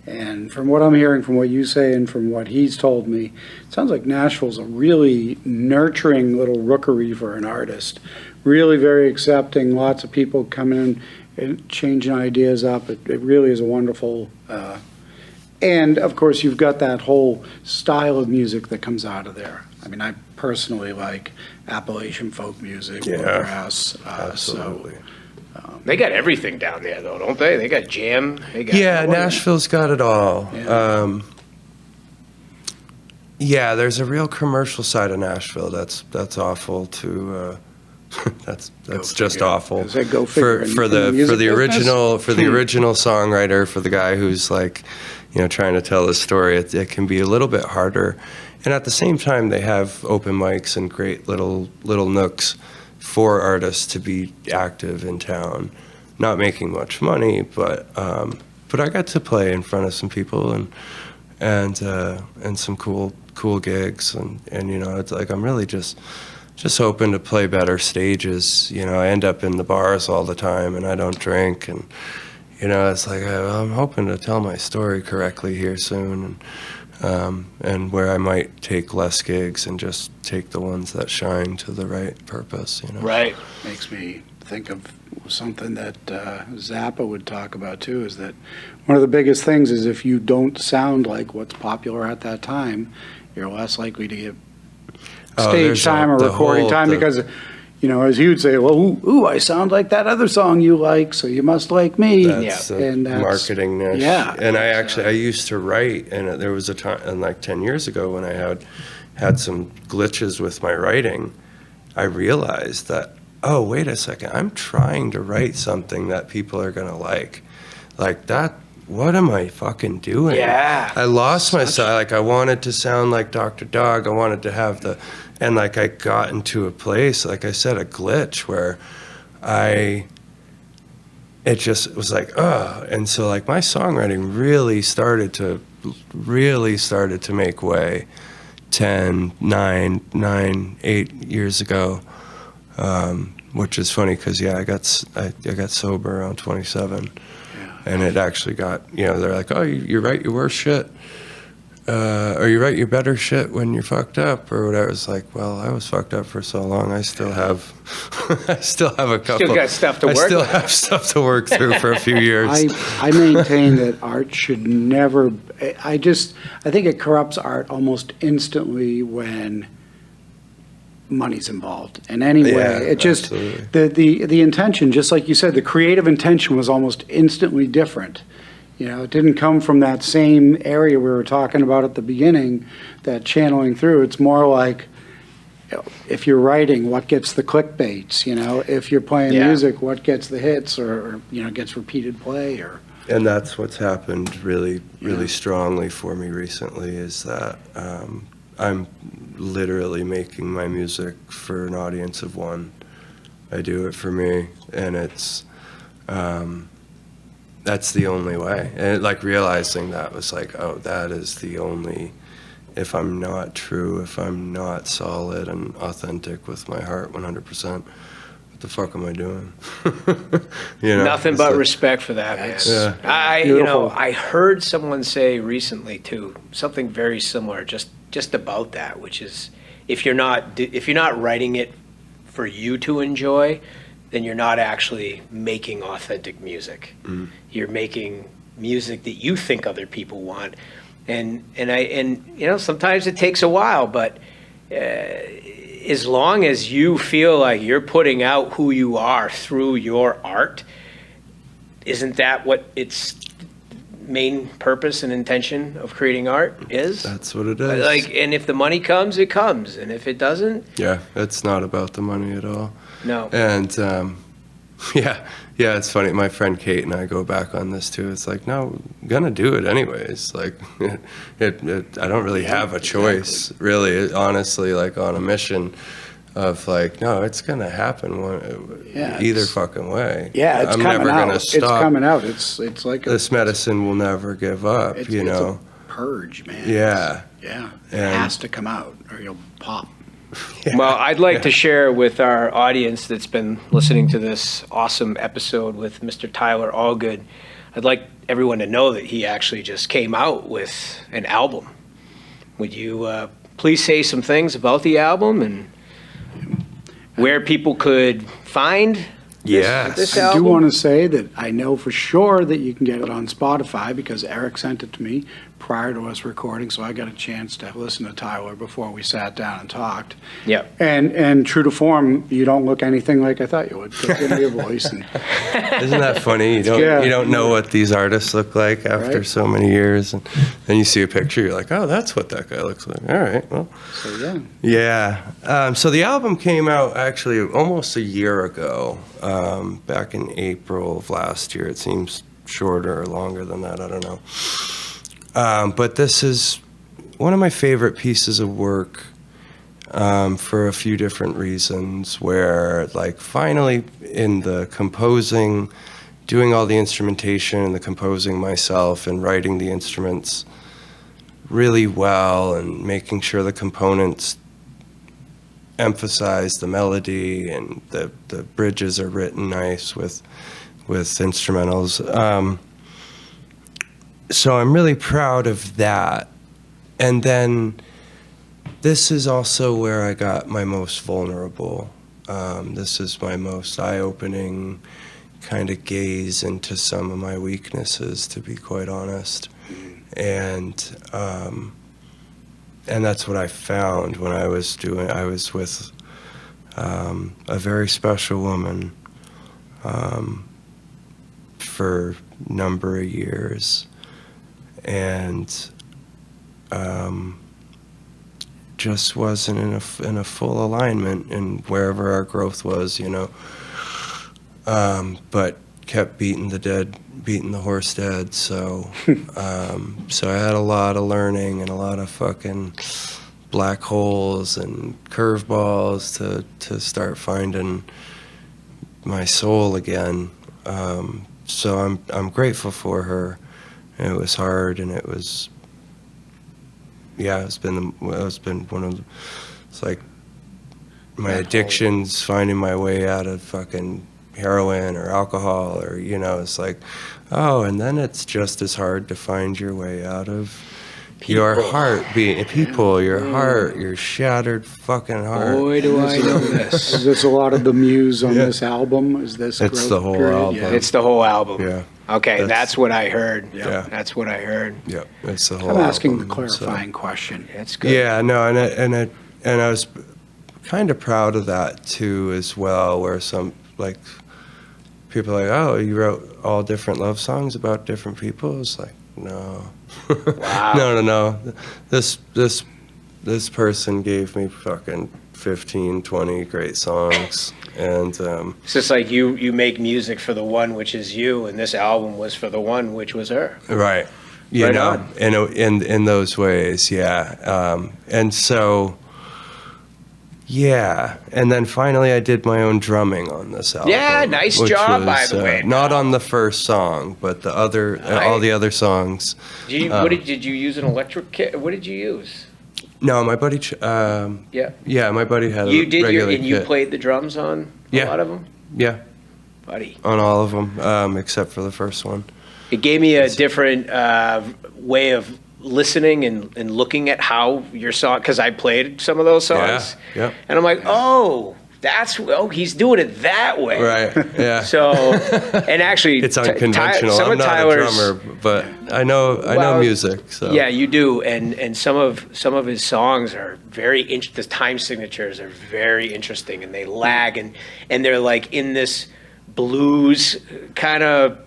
And from what I'm hearing, from what you say, and from what he's told me, it sounds like Nashville's a really nurturing little rookery for an artist. Really very accepting, lots of people coming in and changing ideas up. It really is a wonderful, and of course you've got that whole style of music that comes out of there. I mean, I personally like Appalachian folk music, Yeah, bluegrass. absolutely. They got everything down there, though, don't they? They got jam. They got Nashville's got it all. Yeah. Yeah, there's a real commercial side of Nashville that's awful to. That's just figure. awful Does that go figure for in the music business? original songwriter, for the guy who's like, trying to tell the story. It can be a little bit harder, and at the same time, they have open mics and great little nooks for artists to be active in town. Not making much money, but I got to play in front of some people and some cool gigs, and it's like I'm really just hoping to play better stages. I end up in the bars all the time, and I don't drink, and it's like I'm hoping to tell my story correctly here soon, and where I might take less gigs and just take the ones that shine to the right purpose. Right. Makes me think of something that Zappa would talk about too, is that one of the biggest things is if you don't sound like what's popular at that time, you're less likely to get stage time or recording time, because as he would say, well, ooh, I sound like that other song you like, so you must like me. That's the marketing niche. Yeah. And I used to write, and there was a time, and like 10 years ago when I had some glitches with my writing, I realized that, oh, wait a second, I'm trying to write something that people are going to like. Like that, what am I fucking doing? Yeah. I lost myself. Like I wanted to sound like Dr. Dog. I wanted to have and like I got into a place, like I said, a glitch where it just was like, and so like my songwriting really started to make way 10, 8 years ago, which is funny because, I got sober around 27. And it actually got, they're like, oh, you write your worst shit, or you write your better shit when you're fucked up, or whatever. It's like, well, I was fucked up for so long. I still have, a couple. Still got stuff to work. I still have stuff to work through for a few years. I maintain that art should never. I think it corrupts art almost instantly when money's involved in any way. It just the intention, just like you said, the creative intention was almost instantly different. It didn't come from that same area we were talking about at the beginning, that channeling through. It's more like, if you're writing, what gets the clickbaits? If you're playing music, what gets the hits, or gets repeated play, or. And that's what's happened really strongly for me recently, is that I'm literally making my music for an audience of one. I do it for me, and it's that's the only way. And like realizing that was like, oh, that is the only. If I'm not true, if I'm not solid and authentic with my heart 100%, what the fuck am I doing? Nothing but respect for that, man. Yeah. I heard someone say recently too, something very similar, just about that, which is, if you're not writing it for you to enjoy, then you're not actually making authentic music. You're making music that you think other people want, and sometimes it takes a while, but as long as you feel like you're putting out who you are through your art, isn't that what its main purpose and intention of creating art is? That's what it is. Like, and if the money comes, it comes, and if it doesn't, it's not about the money at all. No. And it's funny. My friend Kate and I go back on this too. It's like, no, I'm gonna do it anyways. Like, I don't really have a choice, really. Honestly, like on a mission of like, no, it's gonna happen either fucking way. Yeah, it's I'm coming never out. gonna stop. It's coming out. It's like this medicine will never give up. It's a purge, man. Yeah. It has to come out, or you'll pop. Well, I'd like to share with our audience that's been listening to this awesome episode with Mr. Tyler Allgood. I'd like everyone to know that he actually just came out with an album. Would you please say some things about the album and where people could find this I album? do want to say that I know for sure that you can get it on Spotify, because Eric sent it to me prior to us recording, so I got a chance to listen to Tyler before we sat down and talked. Yep. And true to form, you don't look anything like I thought you would. In your voice. And isn't that funny? You don't know what these artists look like after so many years, and then you see a picture, you're like, oh, that's what that guy looks like. All right, well. So So the album came out actually almost a year ago, back in April of last year. It seems shorter or longer than that, I don't know. But this is one of my favorite pieces of work, for a few different reasons, where like finally in the composing, doing all the instrumentation and the composing myself and writing the instruments really well and making sure the components emphasize the melody and the bridges are written nice with instrumentals. So I'm really proud of that. And then this is also where I got my most vulnerable. This is my most eye-opening kind of gaze into some of my weaknesses, to be quite honest. And that's what I found when I was with a very special woman for a number of years, and just wasn't in a full alignment in wherever our growth was, you know. But kept beating the horse dead. So, so I had a lot of learning and a lot of fucking black holes and curveballs to start finding my soul again. So I'm grateful for her. And it was hard, and it was, yeah, it's been one of the, it's like my addictions, finding my way out of fucking heroin or alcohol, or, you know, it's like, oh, and then it's just as hard to find your way out of your heart, your heart, your shattered fucking heart. Boy, do I know this. Is this a lot of the muse on this album? Is this It's growth the whole period? album. Yeah. It's the whole album. Yeah. Okay, that's what I heard. Yeah. That's what I heard. Yeah, it's the whole I'm asking the album, clarifying question. That's good. Yeah, no, and I was kind of proud of that too as well, where some, like, people are like, oh, you wrote all different love songs about different people. It's like, no. Wow. No. This person gave me fucking 15, 20 great songs. And It's just like you make music for the one which is you, and this album was for the one which was her. right. You Right know, on. in those ways, yeah. And so, yeah. And then finally I did my own drumming on this album. Yeah, nice which job, by the way. Not on the first song, but the other, all the other songs. Did you use an electric kit? What did you use? No, my buddy, Yeah. my buddy had You a did regular and you kit. played the drums on a Yeah. lot of them? Yeah, Buddy. on all of them, except for the first one. It gave me a different way of listening and looking at how your song, because I played some of those songs. Yeah. And I'm like, he's doing it that way. Right, yeah. So, and actually, It's unconventional. some I'm of not Tyler's, a drummer, but I know Well, music. So yeah, you do, and some of his songs are very the time signatures are very interesting, and they lag, and they're like in this blues kind of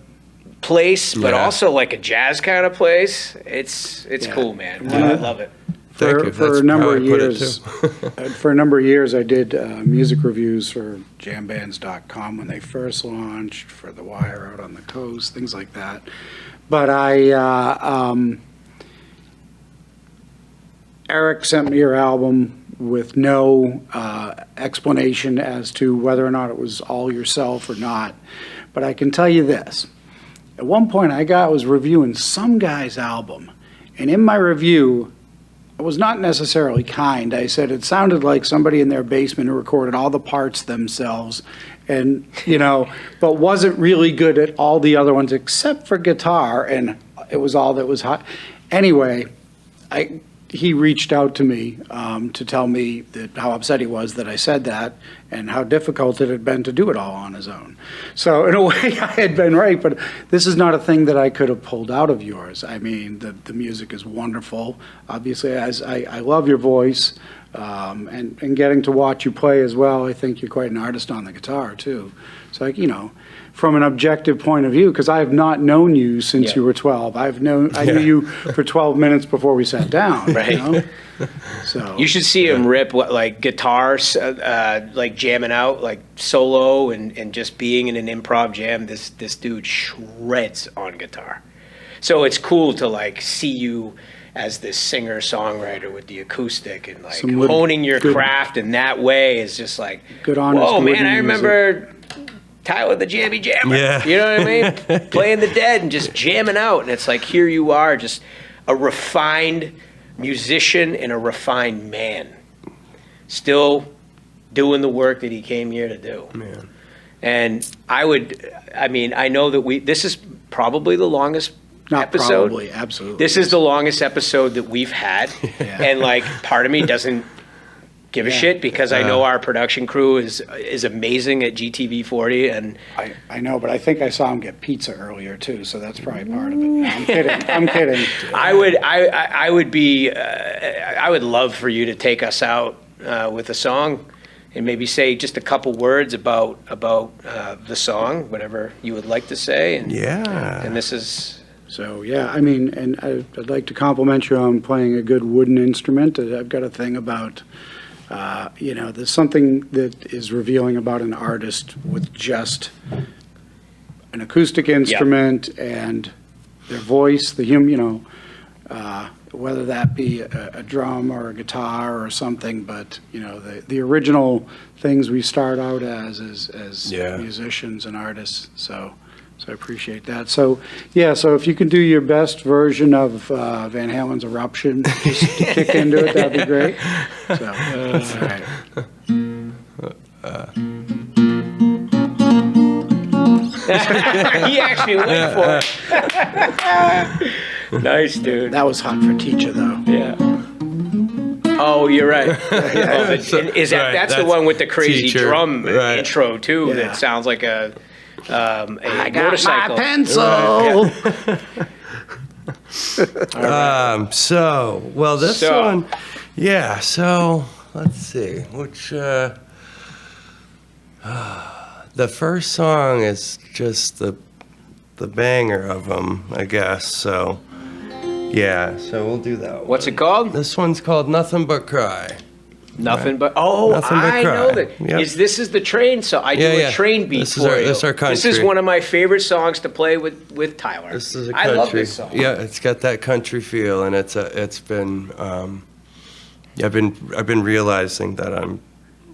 place, but Yeah. also like a jazz kind of place. It's cool, man. I love it. Thank you. For That's a number how of I put it, years, too. for a number of years, I did music reviews for jambands.com when they first launched, for The Wire out on the coast, things like that. But Eric sent me your album with no explanation as to whether or not it was all yourself or not. But I can tell you this. At one point, I was reviewing some guy's album, and in my review, I was not necessarily kind. I said it sounded like somebody in their basement who recorded all the parts themselves, and, you know, but wasn't really good at all the other ones except for guitar, and it was all that was hot. Anyway, he reached out to me to tell me that how upset he was that I said that, and how difficult it had been to do it all on his own. So in a way, I had been right, but this is not a thing that I could have pulled out of yours. I mean, the music is wonderful. Obviously, as I love your voice, and getting to watch you play as well. I think you're quite an artist on the guitar too. So, like, you know, from an objective point of view, because I have not known you since Yeah. you were 12. I knew you for 12 minutes before we sat down. Right. You know? So You should see him rip like guitars, like jamming out, like solo, and just being in an improv jam. This dude shreds on guitar. So it's cool to like see you as this singer songwriter with the acoustic and like Some wood- honing your good- craft in that way is just like, Good honest whoa, man! wooden I music. remember Tyler the Jammy Jammer. Yeah. You know what I mean? Playing the Dead and just jamming out, and it's like here you are, just a refined musician and a refined man, still doing the work that he came here to do. Man. And I know that this is probably the longest not episode. probably, absolutely. This is the longest episode that we've had. Yeah. And like part of me doesn't give a Yeah. shit because I know our production crew is amazing at GTV 40, and I know, but I think I saw him get pizza earlier too, so that's probably part of it. No, I'm kidding. I'm kidding. I would love for you to take us out with a song, and maybe say just a couple words about the song, whatever you would like to say. And, Yeah. And this is. So, yeah, I mean, and I'd like to compliment you on playing a good wooden instrument. I've got a thing about, there's something that is revealing about an artist with just an acoustic instrument and their voice, whether that be a drum or a guitar or something, but, the original things we start out as musicians and artists, so I appreciate that. So if you can do your best version of Van Halen's Eruption, just to kick into it, that'd be great. So, all right. He actually went for it. Nice, dude. That was hot for teacher, though. Yeah. Oh, you're right. That's the one with the crazy Teacher, drum right. intro too? Yeah. That sounds like a I got motorcycle. my pencil. This one, yeah. So let's see, which the first song is just the banger of them, I guess. So yeah, so we'll do that. What's it called? This one's called "Nothing But Cry." Nothing but Nothing But I Cry. know that. Yep. This is the train song. I do Yeah, a yeah. train beat This is for our- you. this is our This is country. one of my favorite songs to play with Tyler. This is a I country. love this song. Yeah, it's got that country feel, and it's been. I've been realizing that I'm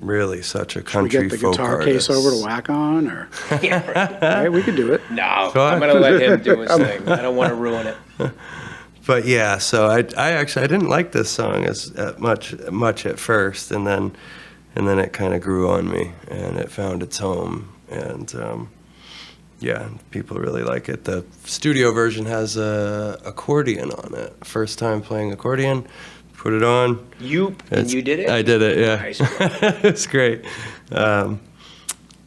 really such a We country get the folk guitar artist. case over to whack on, or Yeah, right. all right, we could do it. No, Go on. I'm gonna let him do his thing. I don't want to ruin it. But yeah, so I didn't like this song as much at first, and then it kind of grew on me, and it found its home, and yeah, people really like it. The studio version has a accordion on it. First time playing accordion, put it on. You did it? I did it. Yeah, Nice. it's great.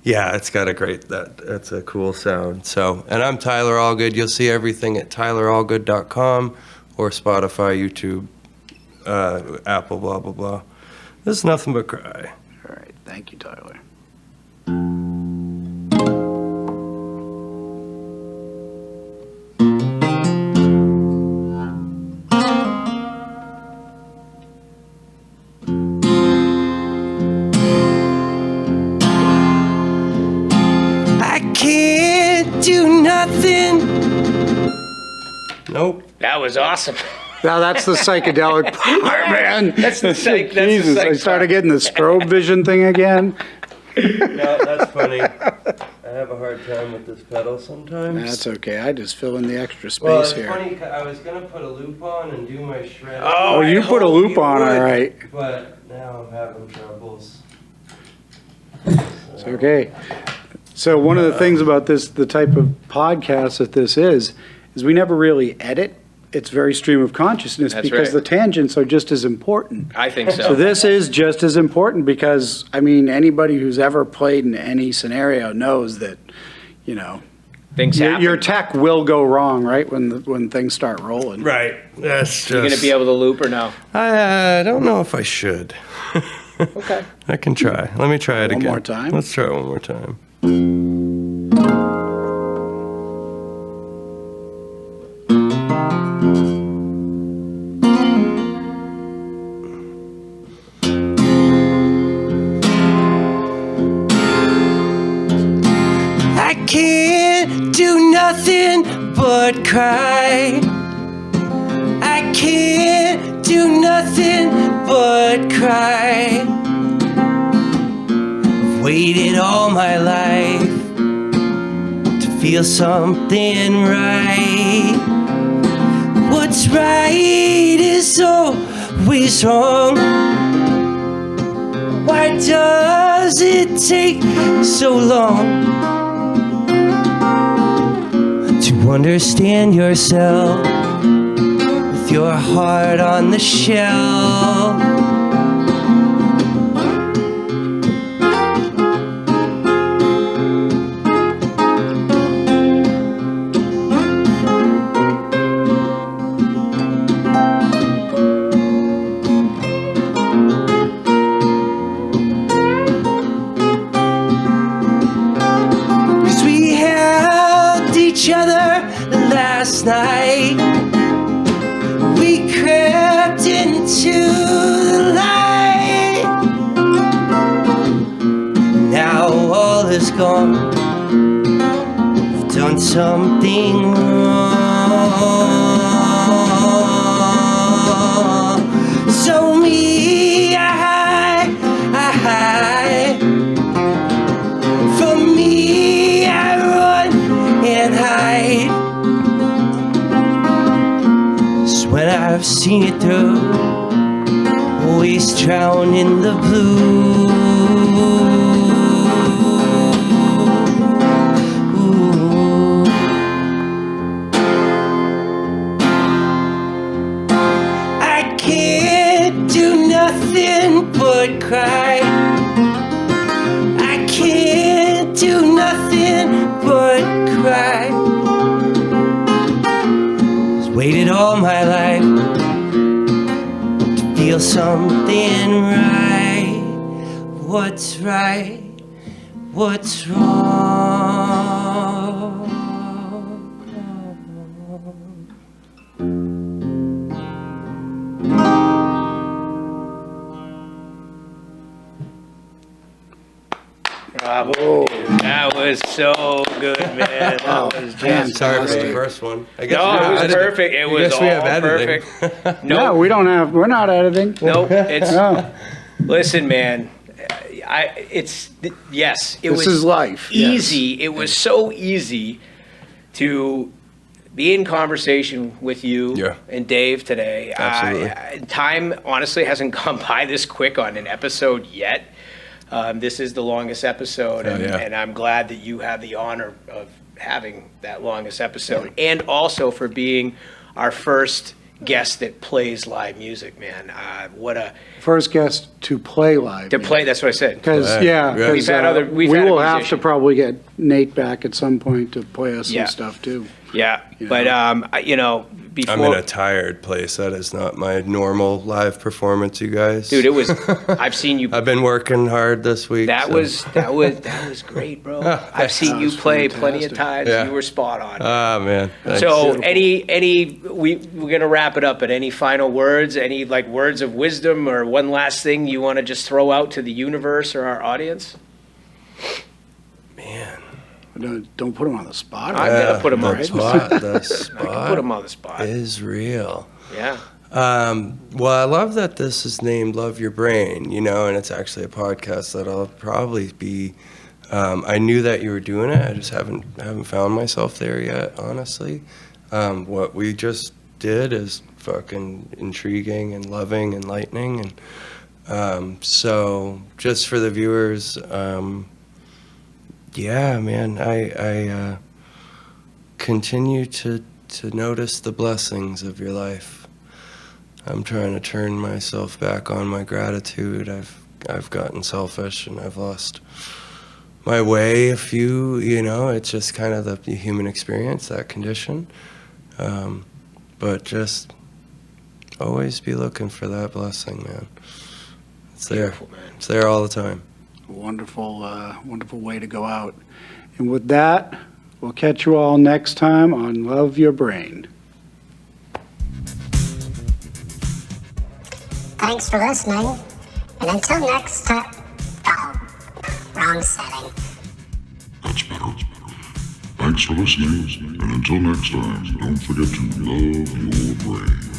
Yeah, it's got that's a cool sound. So, and I'm Tyler Allgood. You'll see everything at tylerallgood.com or Spotify, YouTube, Apple, blah, blah, blah. This is Nothing But Cry. All right, thank you, Tyler. I can't do nothing. Nope. That was awesome. Now that's the psychedelic part, man. That's the psych. That's the Jesus, psych I started part. getting the strobe vision thing again. No, that's funny. I have a hard time with this pedal sometimes. That's okay. I just fill in the extra space Well, it's here. funny. I was gonna put a loop on and do my shred. Oh, you I put a hope loop you on, would. all right. But now I'm having troubles. It's okay. So one of the things about this, the type of podcast that this is we never really edit. It's very stream of consciousness That's because right. the tangents are just as important. I think so. So this is just as important because, I mean, anybody who's ever played in any scenario knows that, Things happen. your tech will go wrong, right, when things start rolling. Right. That's You're gonna be able to loop or no? I don't know if I should. Okay. I can try. Let me try it One again. more time? Let's try it one more time. I can't do nothing but cry. I can't do nothing but cry. I've waited all my life to feel something right. What's right is always wrong. Why does it take so long to understand yourself with your heart on the shelf? done something wrong. So me, I from me I run and hide. So when I've seen it through, always drown in the blue. I can't do nothing but cry. I can't do nothing but cry. Just waited all my life to feel something right. What's right? What's wrong? Bravo. That was so good, man. That was just Sorry for the great. first one. I No, it was perfect. It was guess we have all editing. perfect. No, we're not editing. No, it's No, listen, man. Yes, it this was is life. yes. easy. It was so easy to be in conversation with you Yeah. and Dave today. Absolutely. Time honestly hasn't gone by this quick on an episode yet. This is the longest episode, Oh, yeah. and I'm glad that you have the honor of having that longest episode, and also for being our first guest that plays live music, man. What a First guest to play live. to play. That's what I said. Because, Right. yeah, Yeah. We've had other- we've we had a will have to musician. probably get Nate back at some point to play us Yeah. some stuff too. Yeah, You but before I'm in a tired place. That is not my normal live performance, you guys. dude, it was. I've seen you. I've been working hard this week. That so- was great, bro. I've seen That you was play plenty of fantastic. times. Yeah. You were spot on. Ah, man. Thanks. So we're gonna wrap it up, but any final words, any like words of wisdom or one last thing you want to just throw out to the universe or our audience? man. Don't put him on the spot. I'm gonna put him on the spot. The I can spot put him on the spot. is real. Yeah. Well, I love that this is named Love Your Brain, and it's actually a podcast that I'll probably be. I knew that you were doing it. I just haven't found myself there yet, honestly. What we just did is fucking intriguing and loving, enlightening, and so just for the viewers, yeah, man, I continue to notice the blessings of your life. I'm trying to turn myself back on my gratitude. I've gotten selfish and I've lost my way a few, it's just kind of the human experience, that condition. But just always be looking for that blessing, man. It's there. Beautiful, man. It's there all the time. Wonderful, wonderful way to go out. And with that, we'll catch you all next time on Love Your Brain. Thanks for listening, and until next time. Oh, wrong setting. That's better. Thanks for listening, and until next time, don't forget to love your brain.